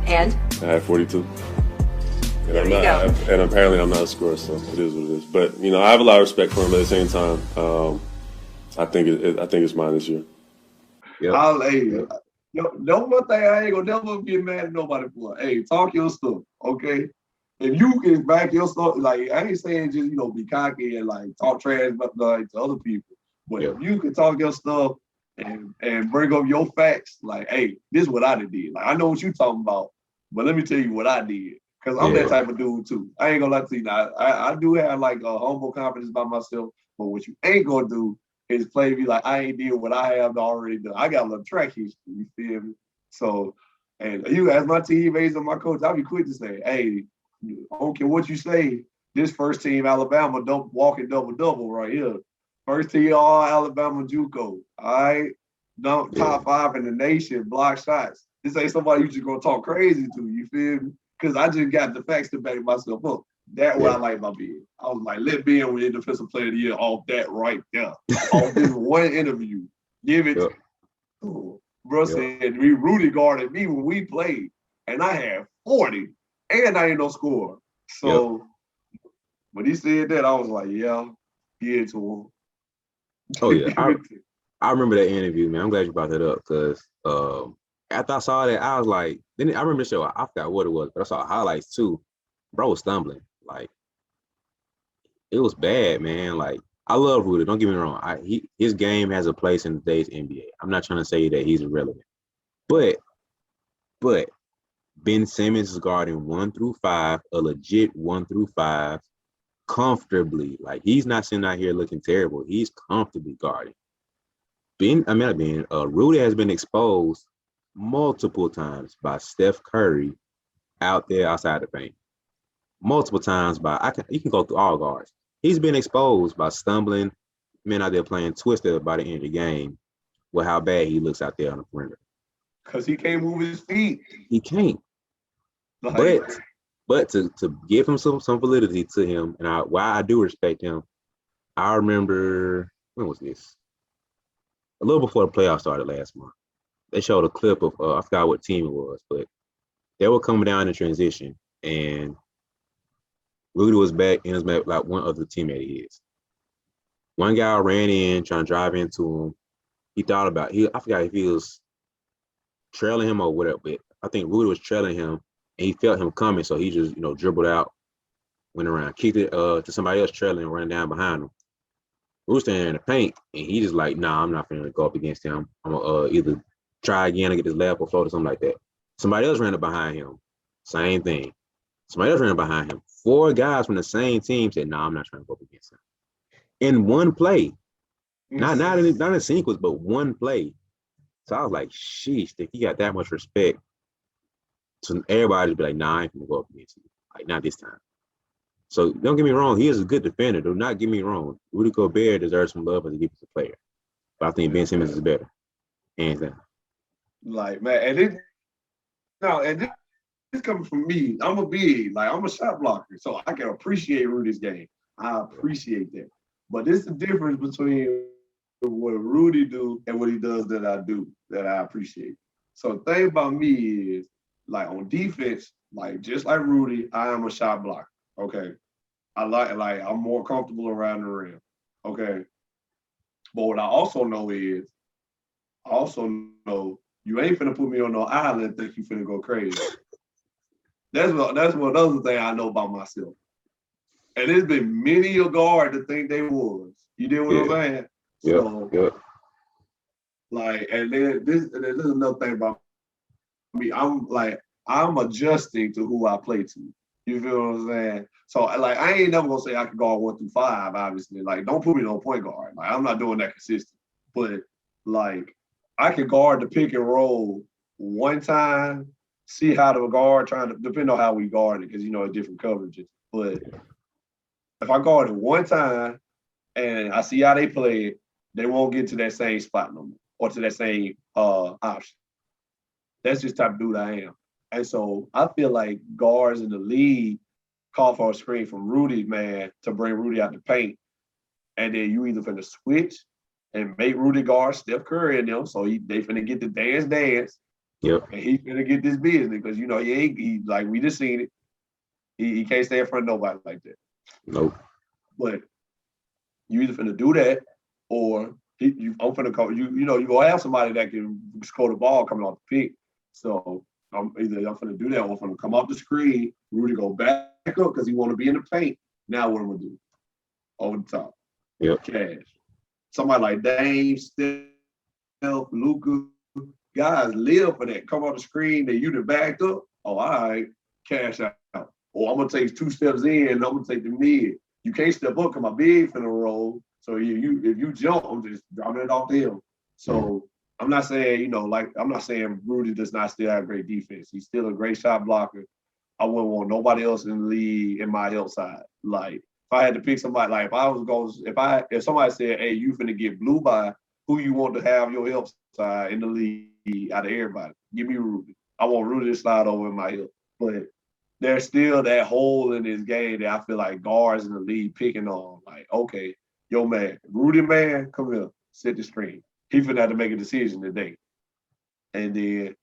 Speaker 4: And?
Speaker 3: I had 42. And apparently I'm not a scorer, so it is what it is. But, you know, I have a lot of respect for him, but at the same time, I think it's mine this year.
Speaker 2: Yep. No one thing I ain't gonna never get mad at nobody for. Hey, talk your stuff, okay? If you can back your stuff, like I ain't saying just be cocky and like talk trash but like to other people, but if you can talk your stuff and bring up your facts, like, hey, this is what I did. Like I know what you talking about, but let me tell you what I did. Cause I'm that type of dude too. I ain't gonna lie to you. Now, I do have like a humble confidence by myself, but what you ain't gonna do is play me like I ain't did what I have already done. I got a little track history, you feel me? So, and you as my teammates and my coach, I'll be quick to say, hey, I don't care what you say, this first team Alabama walking double right here. First team all Alabama JUCO. All right. Top 5 in the nation, block shots. This ain't somebody you just gonna talk crazy to, you feel me? Because I just got the facts to back myself up. That's what I like about Ben. I was like, let Ben win defensive player of the year off that right there. Off this one interview. Give it to him. Bro said, Rudy guarded me when we played, and I had 40, and I ain't no scorer. So when he said that, I was like, yeah, give it to him.
Speaker 1: Oh, yeah. I remember that interview, man. I'm glad you brought that up because after I saw that, I was like, then I remember the show. I forgot what it was, but I saw highlights too. Bro was stumbling. Like, it was bad, man. Like, I love Rudy. Don't get me wrong. His game has a place in today's NBA. I'm not trying to say that he's irrelevant. But Ben Simmons is guarding 1 through 5, a legit 1 through 5, comfortably. Like, he's not sitting out here looking terrible. He's comfortably guarding. Rudy has been exposed multiple times by Steph Curry out there outside the paint. Multiple times you can go through all guards. He's been exposed by stumbling men out there playing twisted by the end of the game with how bad he looks out there on the perimeter.
Speaker 2: Because he can't move his feet.
Speaker 1: He can't. But to give him some validity to him, and why I do respect him, I remember, when was this? A little before the playoffs started last month. They showed a clip of, I forgot what team it was, but they were coming down in transition, and Rudy was back and was met like one other teammate of his. One guy ran in, trying to drive into him. he thought about I forgot if he was trailing him or whatever, but I think Rudy was trailing him and he felt him coming, so he just dribbled out, went around, kicked it to somebody else trailing and ran down behind him. Rudy standing in the paint and he just like, nah, I'm not gonna go up against him. I'm gonna either try again or get this layup or float or something like that. Somebody else ran up behind him, same thing. Somebody else ran up behind him. 4 guys from the same team said, nah, I'm not trying to go up against him. In one play. Not in sequence, but one play. So I was like, sheesh, if he got that much respect, so everybody would be like, nah, I ain't gonna go up against you. Like, not this time. So don't get me wrong, he is a good defender. Do not get me wrong. Rudy Gobert deserves some love as a defensive player. But I think Ben Simmons is better. Hands down.
Speaker 2: Like, man, and this coming from me. I'm a big, like, I'm a shot blocker, so I can appreciate Rudy's game. I appreciate that. But this is the difference between what Rudy do and what he does that I do, that I appreciate. So the thing about me is, like, on defense, like, just like Rudy, I am a shot blocker, okay? I'm more comfortable around the rim, okay? But what I also know is, you ain't finna put me on no island and think you finna go crazy. That's one other thing I know about myself. And there's been many a guard that think they was. You did what I'm saying?
Speaker 1: Yeah.
Speaker 2: Like, and then there's another thing about me. I'm adjusting to who I play to. You feel what I'm saying? So, like, I ain't never gonna say I can guard 1 through 5, obviously. Like, don't put me on point guard. Like, I'm not doing that consistent. But, like, I can guard the pick and roll one time, see how the guard depend on how we guard it, because, different coverages. But if I guard it one time and I see how they play it, they won't get to that same spot no more or to that same option. That's just the type of dude I am. And so I feel like guards in the league call for a screen from Rudy, man, to bring Rudy out the paint. And then you either finna switch and make Rudy guard Steph Curry in them, so they finna get the dance.
Speaker 1: Yep.
Speaker 2: And he finna get this business because, he like, we just seen it. He can't stay in front of nobody like that.
Speaker 1: Nope.
Speaker 2: But you either finna do that or I'm finna call you gonna have somebody that can score the ball coming off the pick. So I'm finna do that or I'm finna come off the screen, Rudy go back up because he wanna be in the paint. Now what I'm gonna do? Over the top.
Speaker 1: Yep.
Speaker 2: Cash. Somebody like Dame, Steph, Luka, guys live for that. Come on the screen, then you done backed up. Oh, all right, cash out. Or I'm gonna take 2 steps in and I'm gonna take the mid. You can't step up because my big finna roll. So if you jump, I'm just dropping it off to him. So I'm not saying, I'm not saying Rudy does not still have great defense. He's still a great shot blocker. I wouldn't want nobody else in the league in my help side. Like, if I had to pick somebody, like if somebody said, hey, you finna get blue by, who you want to have your help side in the league out of everybody? Give me Rudy. I want Rudy to slide over in my help. But there's still that hole in this game that I feel like guards in the league picking on. Like, okay, yo, man, Rudy, man, come here, set the screen. He finna have to make a decision today. And then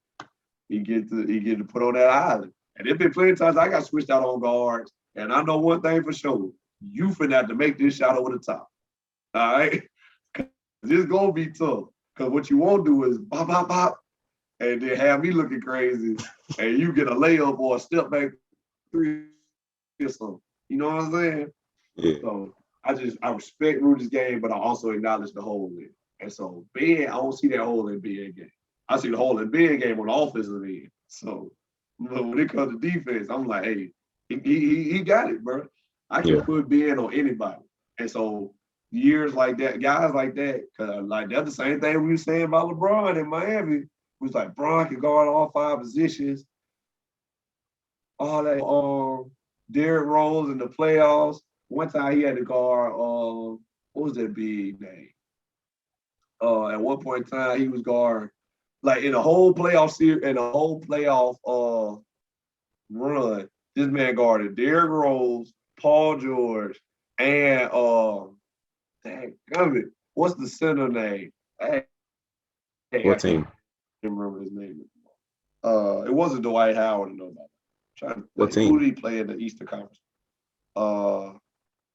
Speaker 2: he get to put on that island. And there's been plenty of times I got switched out on guards. And I know one thing for sure. You finna have to make this shot over the top. All right? It's going to be tough. Because what you won't do is bop, bop, bop, and then have me looking crazy, and you get a layup or a step back 3 or something. You know what I'm saying?
Speaker 1: Yeah.
Speaker 2: So I respect Rudy's game, but I also acknowledge the hole in it. And so Ben, I don't see that hole in Ben game. I see the hole in Ben game on the offensive end. So when it comes to defense, I'm like, hey, he got it, bro. I can put Ben on anybody. And so years like that, guys like that, like that's the same thing we were saying about LeBron in Miami. It was like, LeBron can guard all 5 positions. All that Derrick Rose in the playoffs. One time he had to guard, what was that big name? At one point in time, he was guarding, like in the whole playoff series, in the whole playoff run, this man guarded Derrick Rose, Paul George, and what's the center name?
Speaker 1: What team?
Speaker 2: I can't remember his name. It wasn't Dwight Howard or nobody.
Speaker 1: What team?
Speaker 2: Who did he play in the Eastern Conference? I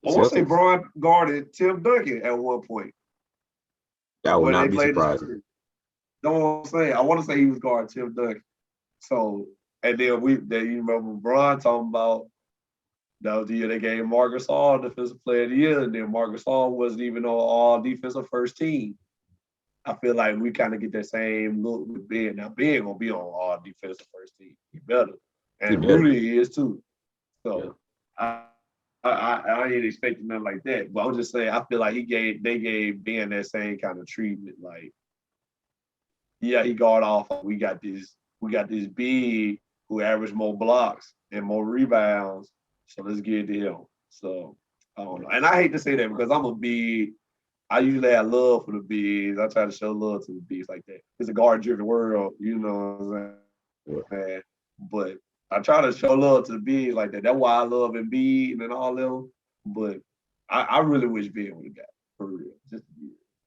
Speaker 2: want to say Braun guarded Tim Duncan at one point.
Speaker 1: That would
Speaker 2: when they
Speaker 1: not be
Speaker 2: played the
Speaker 1: surprising.
Speaker 2: Spurs. Don't want to say. I want to say he was guarding Tim Duncan. So, and then you remember LeBron talking about that was the year they gave Marcus All Defensive Player of the Year, and then Marcus All wasn't even on all defensive first team. I feel like we kind of get that same look with Ben. Now Ben gonna be on all defensive first team. He better, and Rudy is too. So I ain't expecting nothing like that. But I'm just saying I feel like they gave Ben that same kind of treatment. Like, yeah, he guard off. We got this big who averaged more blocks and more rebounds. So let's get to him. So I don't know. And I hate to say that because I'm a big. I usually have love for the bigs. I try to show love to the bigs like that. It's a guard-driven world, you know what I'm saying? But I try to show love to the bigs like that. That's why I love Embiid and all them. But I really wish Ben would have got it, for real. Just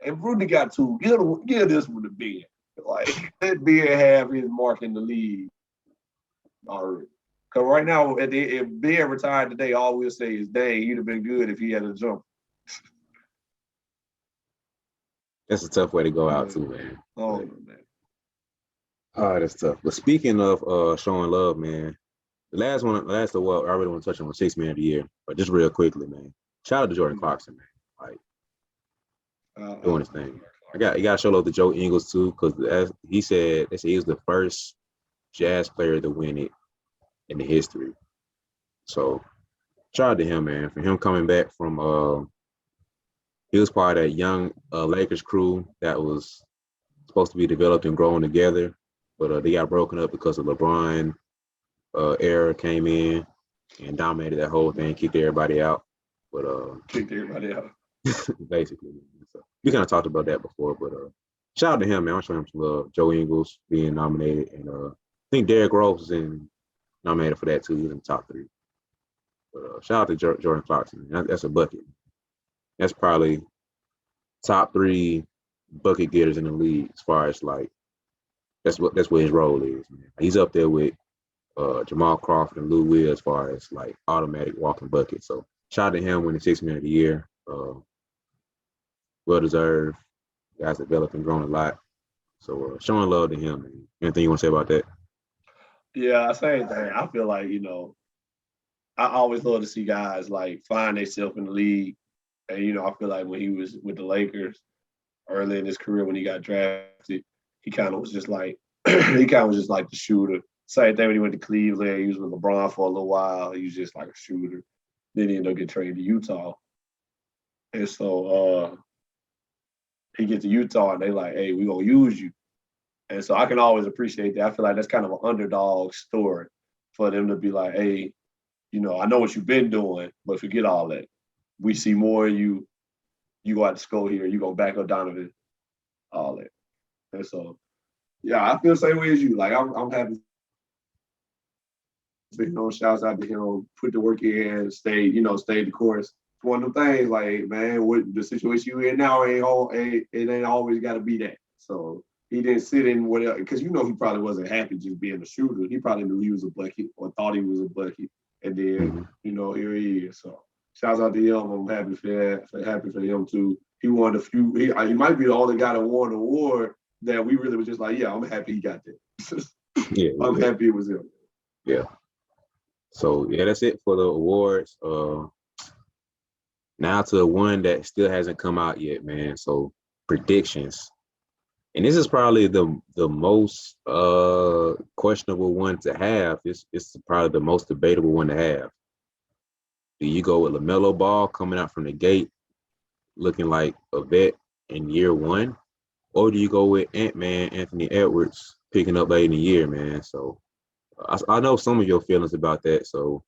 Speaker 2: and Rudy got two. Give this one to Ben. Like, let Ben have his mark in the league already. Because right now, if Ben retired today, all we'll say is, dang, he'd have been good if he had a jump.
Speaker 1: That's a tough way to go out too, man.
Speaker 2: Oh, man.
Speaker 1: Oh, that's tough. But speaking of showing love, man, the last award I really want to touch on was Sixth Man of the Year. But just real quickly, man. Shout out to Jordan Clarkson, man. Like doing his thing. You got to show love to Joe Ingles too, because they said he was the first Jazz player to win it in the history. So shout out to him, man, for him coming back from he was part of that young Lakers crew that was supposed to be developed and growing together, but they got broken up because of LeBron era came in and dominated that whole thing, kicked everybody out. But
Speaker 2: kicked everybody out.
Speaker 1: Basically. So we kind of talked about that before, but shout out to him, man. I'm showing him some love. Joe Ingles being nominated, and I think Derrick Rose is nominated for that too. He's in the top 3. But shout out to Jordan Clarkson. That's a bucket. That's probably top 3 bucket getters in the league as far as like that's what his role is, man. He's up there with Jamal Crawford and Lou Will as far as like automatic walking buckets. So shout out to him winning Sixth Man of the Year. Well deserved. Guys developed and grown a lot. So showing love to him, man. Anything you want to say about that?
Speaker 2: Yeah, same thing. I feel like, I always love to see guys like find themselves in the league. And, I feel like when he was with the Lakers early in his career, when he got drafted, he kind of was just like, the shooter. Same thing when he went to Cleveland. He was with LeBron for a little while. He was just like a shooter. Then he ended up getting traded to Utah. And so he gets to Utah and they like, hey, we're going to use you. And so I can always appreciate that. I feel like that's kind of an underdog story for them to be like, hey, I know what you've been doing, but forget all that. We see more of you. You go out to school here. You go back up Donovan, all that. And so, yeah, I feel the same way as you. Like, I'm happy. Shouts out to him. Put the work in and stay the course. It's one of the things, like, man, what the situation you in now it ain't always got to be that. So he didn't sit in whatever, because he probably wasn't happy just being a shooter. He probably knew he was a bucket or thought he was a bucket. And then, here he is. So shouts out to him. I'm happy for that. Happy for him too. He won a few. He might be the only guy that won an award that we really was just like, yeah, I'm happy he got that.
Speaker 1: Yeah,
Speaker 2: I'm happy it was him.
Speaker 1: Yeah. So yeah, that's it for the awards. Now to one that still hasn't come out yet, man. So predictions. And this is probably the most questionable one to have. It's probably the most debatable one to have. Do you go with LaMelo Ball coming out from the gate looking like a vet in year 1? Or do you go with Ant-Man Anthony Edwards picking up late in the year, man? So I know some of your feelings about that. So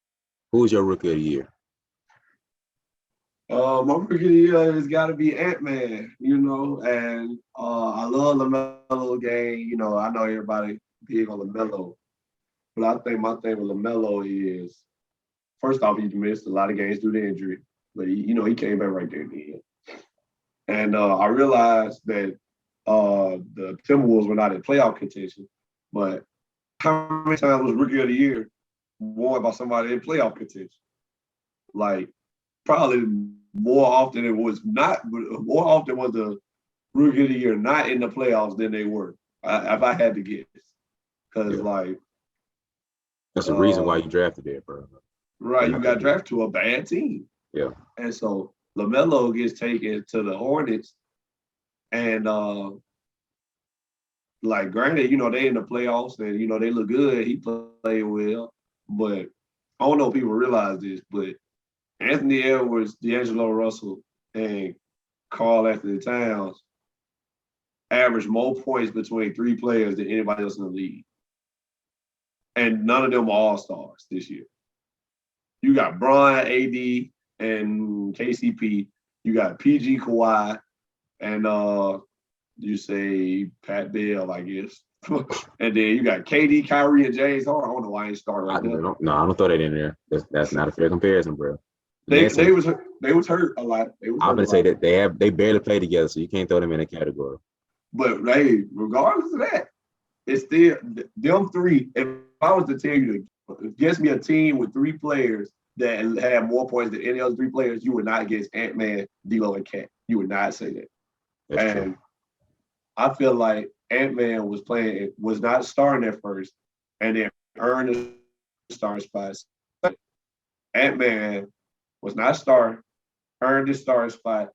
Speaker 1: who's your rookie of the year?
Speaker 2: My rookie of the year has got to be Ant-Man, and I love LaMelo game. I know everybody big on LaMelo, but I think my thing with LaMelo is, first off, he missed a lot of games due to injury, but he came back right there at the end. And I realized that the Timberwolves were not in playoff contention, but how many times was rookie of the year won by somebody in playoff contention? Like, probably more often it was not, but more often was the rookie of the year not in the playoffs than they were. If I had to guess, because
Speaker 1: that's the reason why you drafted there, bro.
Speaker 2: Right, you got drafted to a bad team.
Speaker 1: Yeah.
Speaker 2: And so LaMelo gets taken to the Hornets, and granted, they in the playoffs and they look good. He played well, but I don't know if people realize this, but Anthony Edwards, D'Angelo Russell, and Karl Anthony Towns averaged more points between three players than anybody else in the league. And none of them are all-stars this year. You got Bron, AD, and KCP. You got PG, Kawhi, and you say Pat Bell, I guess. And then you got KD, Kyrie, and James Harden. I don't know why I ain't starting right there.
Speaker 1: I don't throw that in there. That's not a fair comparison, bro.
Speaker 2: They was hurt a lot.
Speaker 1: I'm gonna say that they barely play together, so you can't throw them in a category.
Speaker 2: But hey, regardless of that, it's still them three. If I was to tell you to guess me a team with three players that have more points than any other three players, you would not guess Ant-Man, D'Lo, and Cat. You would not say that.
Speaker 1: That's true.
Speaker 2: I feel like Ant-Man was not starting at first, and then earned the starting spots. Ant-Man was not starting, earned the starting spot,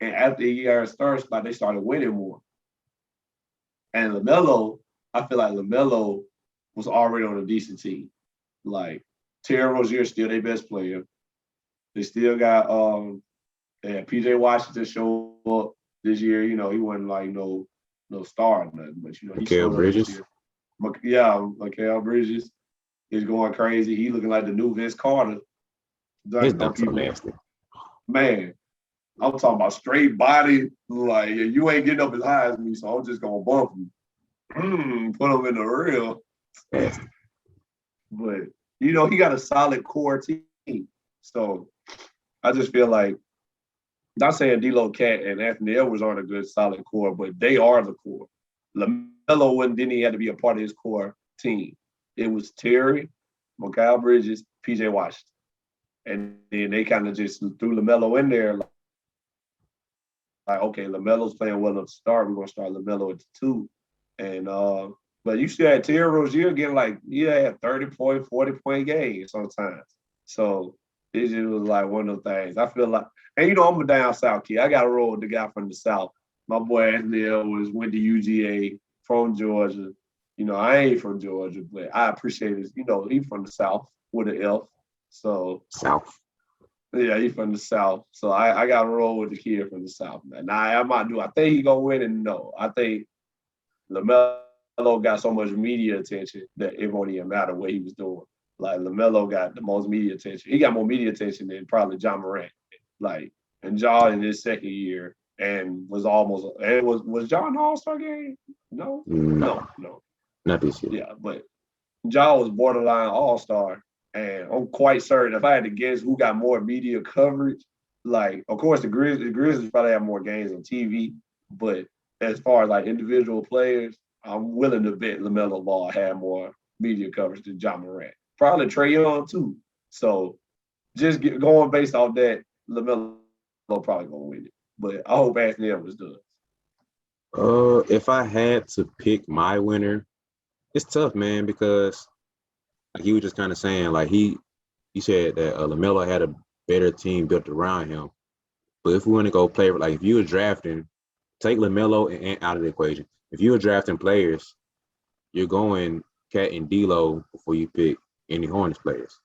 Speaker 2: and after he earned the starting spot, they started winning more. And LaMelo, I feel like LaMelo was already on a decent team. Like Terry Rozier is still their best player. They still got PJ Washington showed up this year. He wasn't like no star or nothing, but he
Speaker 1: Mikal Bridges.
Speaker 2: Mikal Bridges is going crazy. He looking like the new Vince Carter.
Speaker 1: His dunks so nasty.
Speaker 2: Man, I'm talking about straight body. Like, you ain't getting up as high as me, so I'm just gonna bump you. Put him in the real. But he got a solid core team. So I just feel like, not saying D'Lo, Cat, and Anthony Edwards aren't a good solid core, but they are the core. LaMelo didn't even have to be a part of his core team. It was Terry, Mikal Bridges, PJ Washington. And then they kind of just threw LaMelo in there. Like, okay, LaMelo's playing well at the start. We're going to start LaMelo at the 2. And but you still had Terry Rozier getting he had 30-point, 40-point games sometimes. So it just was like one of those things. I feel like, and I'm a down south kid. I got to roll with the guy from the south. My boy Anthony Edwards went to UGA from Georgia. I ain't from Georgia, but I appreciate it. He's from the south with an F. So
Speaker 1: South.
Speaker 2: Yeah, he's from the South. So I got to roll with the kid from the South, man. Now, I think he's going to win, and no. I think LaMelo got so much media attention that it won't even matter what he was doing. Like, LaMelo got the most media attention. He got more media attention than probably John Morant. And John in his second year and was John an All-Star game? No.
Speaker 1: Not this year.
Speaker 2: Yeah, but John was borderline All-Star. And I'm quite certain if I had to guess who got more media coverage, of course, the Grizzlies probably have more games on TV. But as far as individual players, I'm willing to bet LaMelo Ball had more media coverage than John Morant. Probably Trae Young too. So just going based off that, LaMelo probably gonna win it. But I hope Anthony Edwards does.
Speaker 1: If I had to pick my winner, it's tough, man, because he was just kind of saying, he said that LaMelo had a better team built around him. But if we want to go play, if you were drafting, take LaMelo and Ant out of the equation. If you were drafting players, you're going Cat and D'Lo before you pick any Hornets players.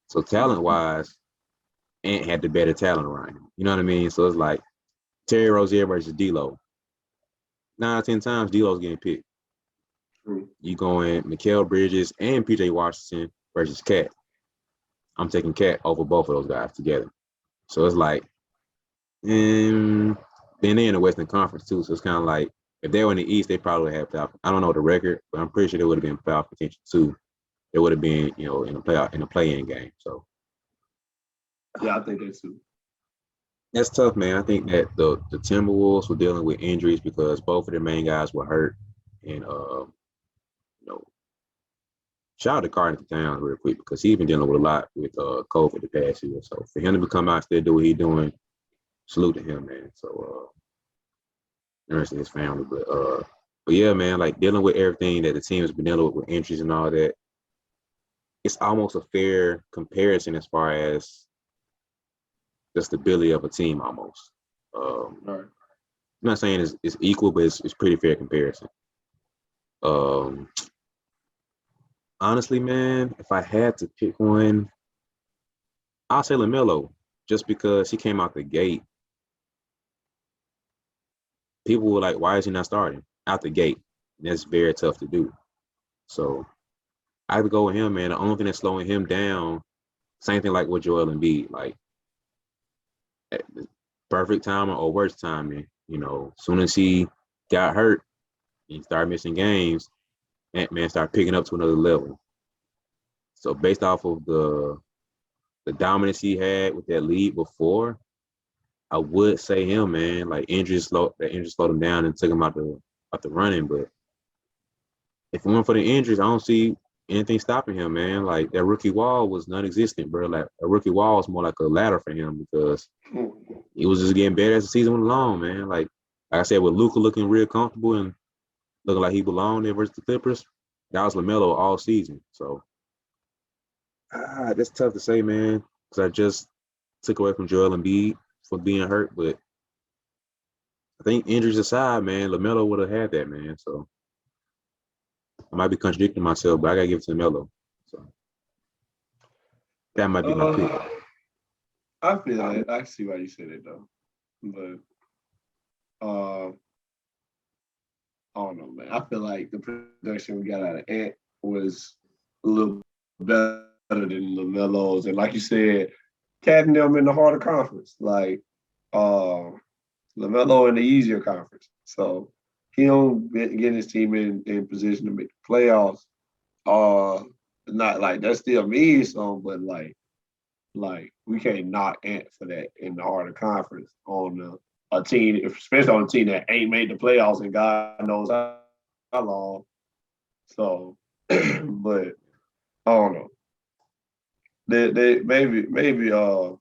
Speaker 1: So talent-wise, Ant had the better talent around him. You know what I mean? So it's like Terry Rozier versus D'Lo. 9 out of 10 times, D'Lo's getting picked. You going Mikal Bridges and PJ Washington versus Cat. I'm taking Cat over both of those guys together. So it's then they're in the Western Conference too. So it's kind of if they were in the East, they probably would have playoff. I don't know the record, but I'm pretty sure they would have been playoff potential too. They would have been, in a play-in game. So
Speaker 2: yeah, I think that too.
Speaker 1: That's tough, man. I think that the Timberwolves were dealing with injuries because both of their main guys were hurt, and shout out to Carter Towns real quick because he's been dealing with a lot with COVID the past year. So for him to come out and still do what he's doing, salute to him, man. So the rest of his family. But yeah, man, like dealing with everything that the team has been dealing with injuries and all that, it's almost a fair comparison as far as the stability of a team almost.
Speaker 2: Right.
Speaker 1: I'm not saying it's equal, but it's pretty fair comparison. Honestly, man, if I had to pick one, I'll say LaMelo, just because he came out the gate. People were like, why is he not starting out the gate? And that's very tough to do. So I would go with him, man. The only thing that's slowing him down, same thing like with Joel Embiid, like at the perfect timing or worst timing. You know, as soon as he got hurt and started missing games, Ant-Man started picking up to another level. So based off of the dominance he had with that lead before, I would say him, man. Like injury slowed him down and took him out the running. But if it weren't for the injuries, I don't see anything stopping him, man. Like that rookie wall was non-existent, bro. Like a rookie wall was more like a ladder for him because he was just getting better as the season went along, man. Like I said, with Luka looking real comfortable and looking like he belonged there versus the Clippers, that was LaMelo all season. So that's tough to say, man, because I just took away from Joel Embiid for being hurt, but I think injuries aside, man, LaMelo would have had that, man. So I might be contradicting myself, but I gotta give it to LaMelo. So that might be my pick.
Speaker 2: I feel that. I see why you said it though, but I don't know, man. I feel like the production we got out of Ant was a little better than LaMelo's, and like you said, catting them in the harder conference, like LaMelo in the easier conference. So he don't get his team in position to make the playoffs. Not like that still means something, but like we can't knock Ant for that in the harder conference on a team, especially on a team that ain't made the playoffs and God knows how long. So, but I don't know. They maybe the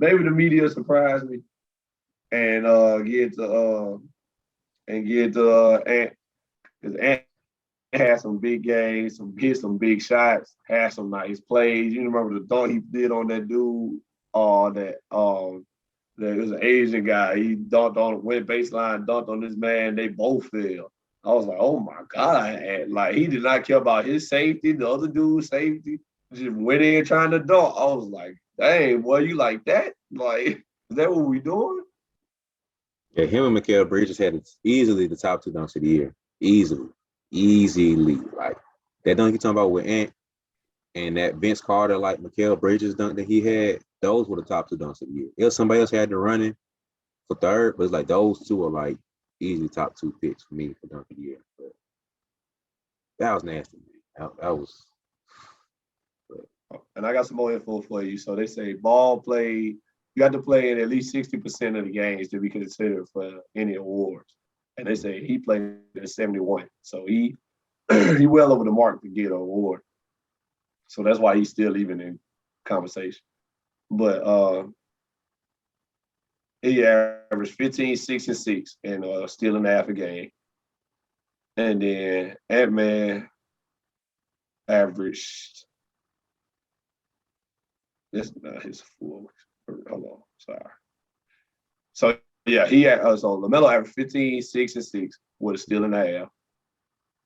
Speaker 2: media surprised me and get to Ant, because Ant had some big games, hit some big shots, had some nice plays. You remember the dunk he did on that dude, that was an Asian guy. He went baseline, dunked on this man. They both fell. I was like, oh my God. And like he did not care about his safety, the other dude's safety. Just went in trying to dunk. I was like, dang, boy, you like that? Like, is that what we doing?
Speaker 1: Yeah, him and Mikal Bridges had easily the top two dunks of the year. Easily. Like that dunk you talking about with Ant and that Vince Carter, like Mikal Bridges dunk that he had, those were the top two dunks of the year. If somebody else had to run it for third, but it's like those two are like easily top two picks for me for dunk of the year. But that was nasty, man. That was.
Speaker 2: And I got some more info for you. So they say Ball played. You got to play in at least 60% of the games to be considered for any awards. And they say he played at 71. So he well over the mark to get an award. So that's why he's still even in conversation. But he averaged 15, 6, and 6 and stealing half a game. And then Ant-Man averaged, this is not his full, hold on, sorry. So yeah, he had, so LaMelo averaged 15, 6, and 6 with a steal and a half.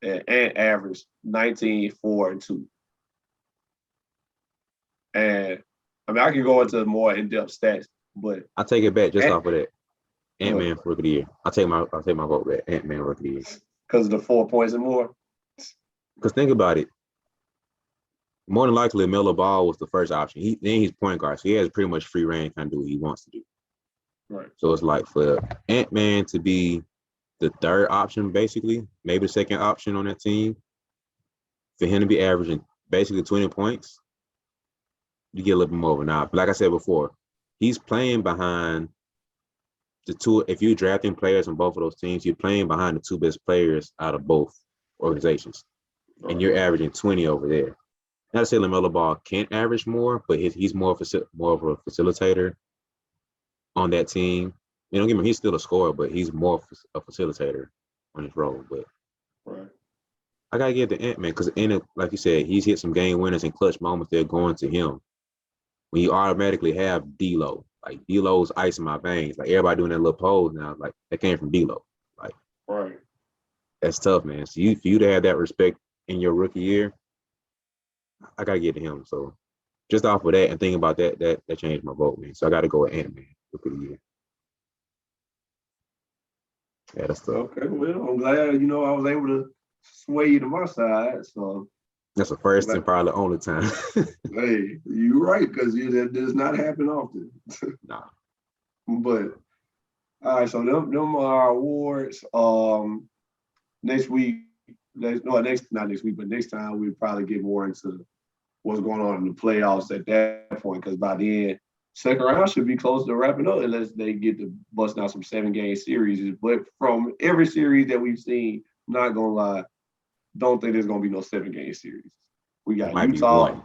Speaker 2: And Ant averaged 19, 4, and 2. And I mean, I can go into more in-depth stats, but
Speaker 1: I take it back just off of that. Ant-Man Rookie of the Year. I'll take my vote back. Ant-Man Rookie of the Year.
Speaker 2: Because of the 4 points and more.
Speaker 1: Because think about it. More than likely, Melo Ball was the first option. He's point guard, so he has pretty much free reign, kind of do what he wants to do.
Speaker 2: Right.
Speaker 1: So it's like for Ant-Man to be the third option, basically, maybe the second option on that team, for him to be averaging basically 20 points, you get a little bit more of a nod. But like I said before, he's playing behind the two. If you're drafting players on both of those teams, you're playing behind the two best players out of both organizations, and you're averaging 20 over there. Not to say LaMelo Ball can't average more, but he's more of a facilitator on that team. don't get me, he's still a scorer, but he's more a facilitator on his role. But
Speaker 2: Right.
Speaker 1: I gotta give it to Ant-Man because like you said, he's hit some game winners in clutch moments. They're going to him. When you automatically have D-Lo, like D-Lo's ice in my veins. Like everybody doing that little pose now, like that came from D-Lo. Like
Speaker 2: Right.
Speaker 1: that's tough, man. So for you to have that respect in your rookie year, I gotta give it to him. So just off of that and thinking about that changed my vote, man. So I gotta go with Ant-Man rookie of the year. Yeah, that's tough.
Speaker 2: Okay, well, I'm glad, I was able to sway you to my side. So
Speaker 1: That's the first and probably the only time.
Speaker 2: hey, you're right, because that does not happen often.
Speaker 1: Nah.
Speaker 2: But all right, so them are our awards. Next week, not next week, but next time we'll probably get more into what's going on in the playoffs at that point, because by the end, second round should be close to wrapping up unless they get to busting out some 7-game series. But from every series that we've seen, not gonna lie, don't think there's gonna be no 7-game series. We got Utah,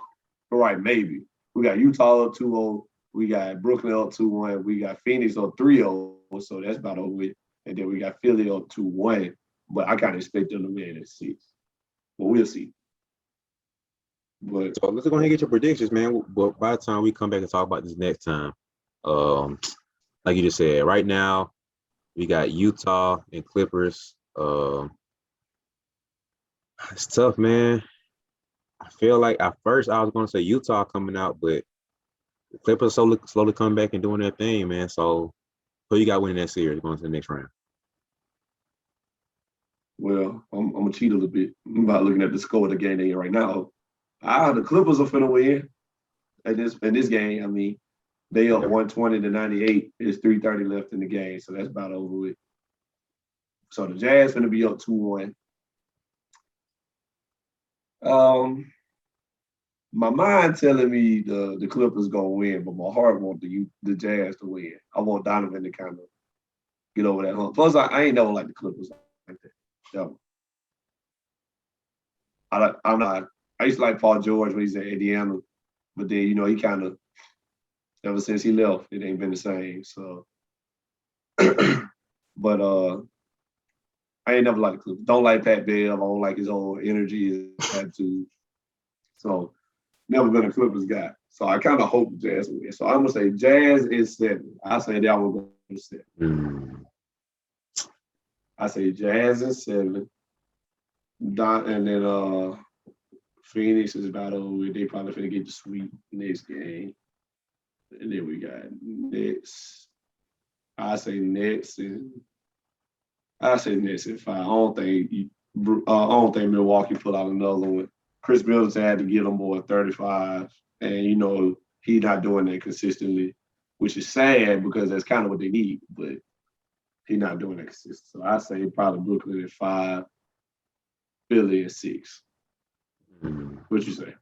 Speaker 2: right? Maybe we got Utah up 2-0. We got Brooklyn up 2-1. We got Phoenix up 3-0. So that's about over with. And then we got Philly up 2-1. But I kind of expect them to win at 6. But we'll see. But
Speaker 1: so let's go ahead and get your predictions, man. But by the time we come back and talk about this next time, like you just said, right now we got Utah and Clippers. It's tough, man. I feel like at first I was going to say Utah coming out, but the Clippers slowly coming back and doing their thing, man. So who you got winning that series going to the next round?
Speaker 2: Well, I'm gonna cheat a little bit by looking at the score of the game they in right now. The Clippers are finna win in this game. I mean, they up 120-98. It's 3:30 left in the game, so that's about over with. So the Jazz finna be up 2-1. My mind telling me the Clippers gonna win, but my heart want the Jazz to win. I want Donovan to kind of get over that hump. Plus, I ain't never liked the Clippers like that. So I'm not. I used to like Paul George when he's at Indiana, but then he kind of ever since he left, it ain't been the same. So, but I ain't never liked the Clippers. Don't like Pat Bev. I don't like his whole energy, his attitude. So, never been a Clippers guy. So I kind of hope the Jazz will win. So I'm gonna say Jazz is 7. I say that will go to 7. I say Jazz is 7. And then Phoenix is about over. They probably finna get the sweep next game. And then we got Nets. I say Nets and 5. I don't think Milwaukee pull out another one. Chris Middleton had to get them more 35, and he's not doing that consistently, which is sad because that's kind of what they need. But he's not doing that consistently. So I say probably Brooklyn at 5, Philly at 6. What you say?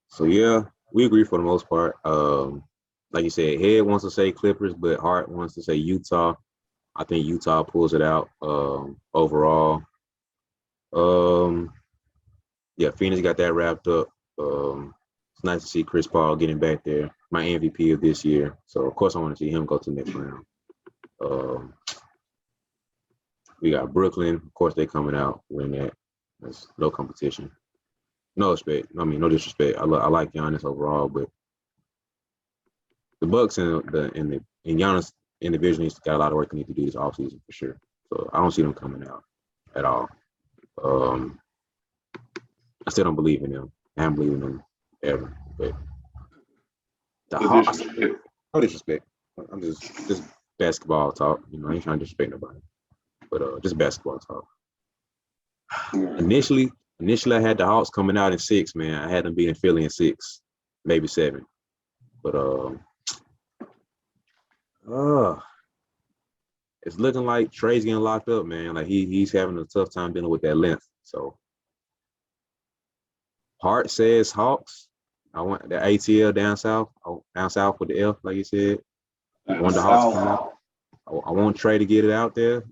Speaker 1: So yeah, we agree for the most part. Like you said, Head wants to say Clippers, but Hart wants to say Utah. I think Utah pulls it out overall. Yeah, Phoenix got that wrapped up. It's nice to see Chris Paul getting back there, my MVP of this year. So of course I want to see him go to the next round. We got Brooklyn. Of course they coming out winning that. There's no competition. No respect. No disrespect. I like Giannis overall, but the Bucks and Giannis individually got a lot of work they need to do this offseason for sure. So I don't see them coming out at all. I still don't believe in them. I haven't believed in them ever. But the Hawks, no disrespect. I'm just basketball talk. I ain't trying to disrespect nobody. But just basketball talk. Initially I had the Hawks coming out in 6, man. I had them beating Philly in 6, maybe 7. But it's looking like Trey's getting locked up, man. Like he's having a tough time dealing with that length. So Hart says Hawks. I want the ATL down south with the F, like you said. I want the Hawks to come out. I want Trey to get it out there,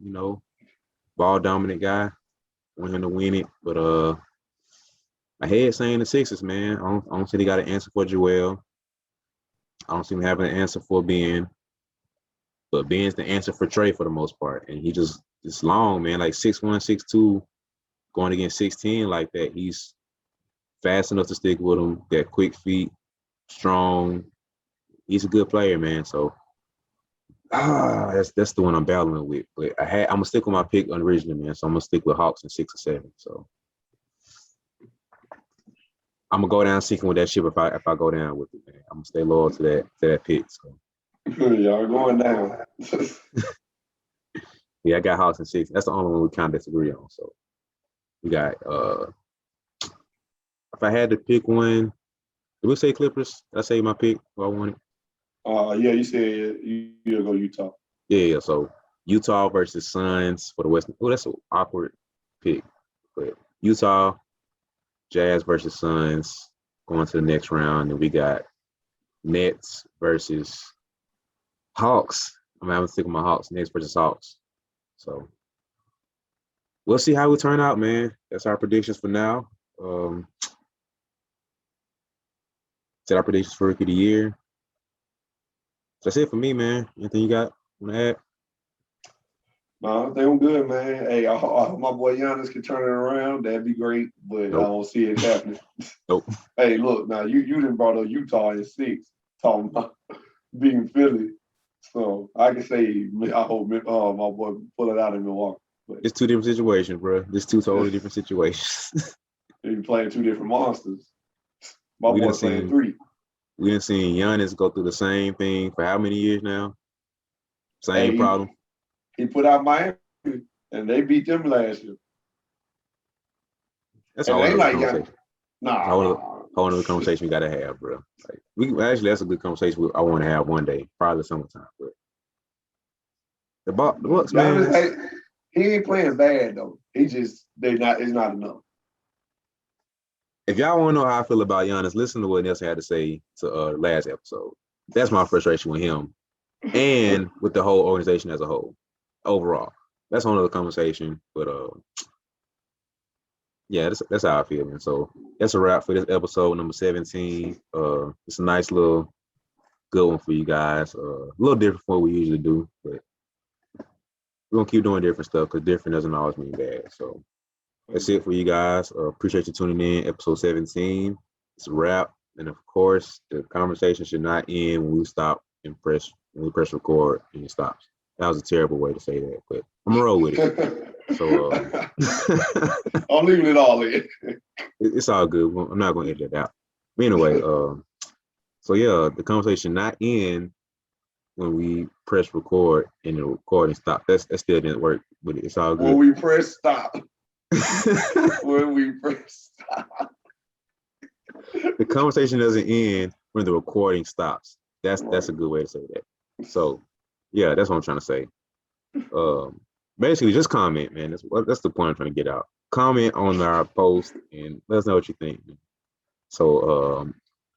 Speaker 1: ball dominant guy. I want him to win it. But my head saying the Sixers, man. I don't see they got an answer for Joel. I don't see him having an answer for Ben. But Ben's the answer for Trey for the most part. And he just long, man, like 6'1", 6'2", going against 6'10" like that. He's fast enough to stick with him, got quick feet, strong. He's a good player, man. So that's the one I'm battling with. But I'm gonna stick with my pick originally, man. So I'm gonna stick with Hawks in 6 or 7. So I'm gonna go down sinking with that ship if I go down with it, man. I'm gonna stay loyal to that pick. So
Speaker 2: y'all going down.
Speaker 1: yeah, I got Hawks in 6. That's the only one we kind of disagree on. So we got if I had to pick one, did we say Clippers? Did I say my pick? Who I wanted?
Speaker 2: Yeah, you said you'll go Utah.
Speaker 1: Yeah, so Utah versus Suns for the West. Oh, that's an awkward pick. But Utah, Jazz versus Suns going to the next round. And we got Nets versus Hawks. I'm gonna stick with my Hawks. Nets versus Hawks. So we'll see how we turn out, man. That's our predictions for now. Set our predictions for Rookie of the Year. That's it for me, man. Anything you got want to add?
Speaker 2: No, I think I'm good, man. Hey, I hope my boy Giannis can turn it around. That'd be great, but
Speaker 1: Nope.
Speaker 2: I don't see it happening.
Speaker 1: Nope.
Speaker 2: Hey, look, now you didn't brought up Utah in 6, talking about beating Philly. So I can say I hope my boy pull it out in Milwaukee. But
Speaker 1: It's 2 different situations, bro. It's 2 totally different situations.
Speaker 2: you playing 2 different monsters. My
Speaker 1: We
Speaker 2: boy
Speaker 1: done
Speaker 2: playing
Speaker 1: seen-
Speaker 2: 3.
Speaker 1: We done seen Giannis go through the same thing for how many years now? Same
Speaker 2: Hey,
Speaker 1: problem.
Speaker 2: He put out Miami, and they beat them last year.
Speaker 1: That's a
Speaker 2: And
Speaker 1: whole
Speaker 2: they
Speaker 1: other
Speaker 2: like
Speaker 1: conversation. Whole other conversation we gotta have, bro. Like that's a good conversation I want to have one day, probably summertime. But the Bucks, man.
Speaker 2: Giannis, he ain't playing bad though. It's not enough.
Speaker 1: If y'all want to know how I feel about Giannis, listen to what Nelson had to say to last episode. That's my frustration with him and with the whole organization as a whole. Overall, that's another conversation. But yeah, that's how I feel, man. So that's a wrap for this episode number 17. It's a nice little good one for you guys. A little different from what we usually do, but we're gonna keep doing different stuff because different doesn't always mean bad. So that's it for you guys. Appreciate you tuning in. Episode 17. It's a wrap. And of course, the conversation should not end when we press record and it stops. That was a terrible way to say that, but I'm gonna roll with it. So
Speaker 2: I'm leaving it all in.
Speaker 1: It's all good. I'm not gonna edit it out. But anyway, so yeah, the conversation not end when we press record and the recording stop. That still didn't work, but it's all good.
Speaker 2: When we press stop. When we press stop.
Speaker 1: The conversation doesn't end when the recording stops. That's a good way to say that. So yeah, that's what I'm trying to say. Basically just comment, man. That's the point I'm trying to get out. Comment on our post and let us know what you think. So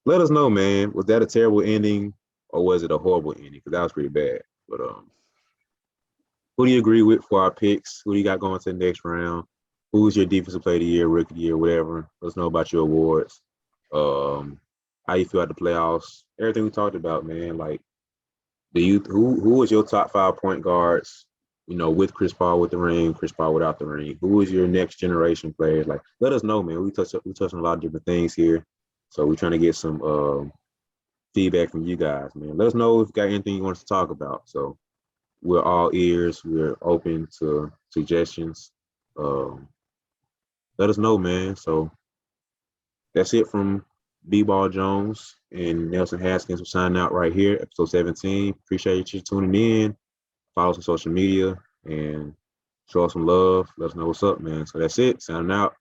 Speaker 1: let us know, man. Was that a terrible ending or was it a horrible ending? Because that was pretty bad. But who do you agree with for our picks? Who do you got going to the next round? Who's your defensive player of the year, rookie of the year, whatever? Let us know about your awards. How you feel at the playoffs? Everything we talked about, man. Like, who is your top 5 point guards? You know, with Chris Paul with the ring, Chris Paul without the ring. Who is your next generation player? Like, let us know, man. We touch on a lot of different things here, so we're trying to get some feedback from you guys, man. Let us know if you got anything you want us to talk about. So we're all ears. We're open to suggestions. Let us know, man. So that's it from BeBall Jones and Nelson Haskins. We're signing out right here, episode 17. Appreciate you tuning in. Follow us on social media and show us some love. Let us know what's up, man. So that's it. Signing out.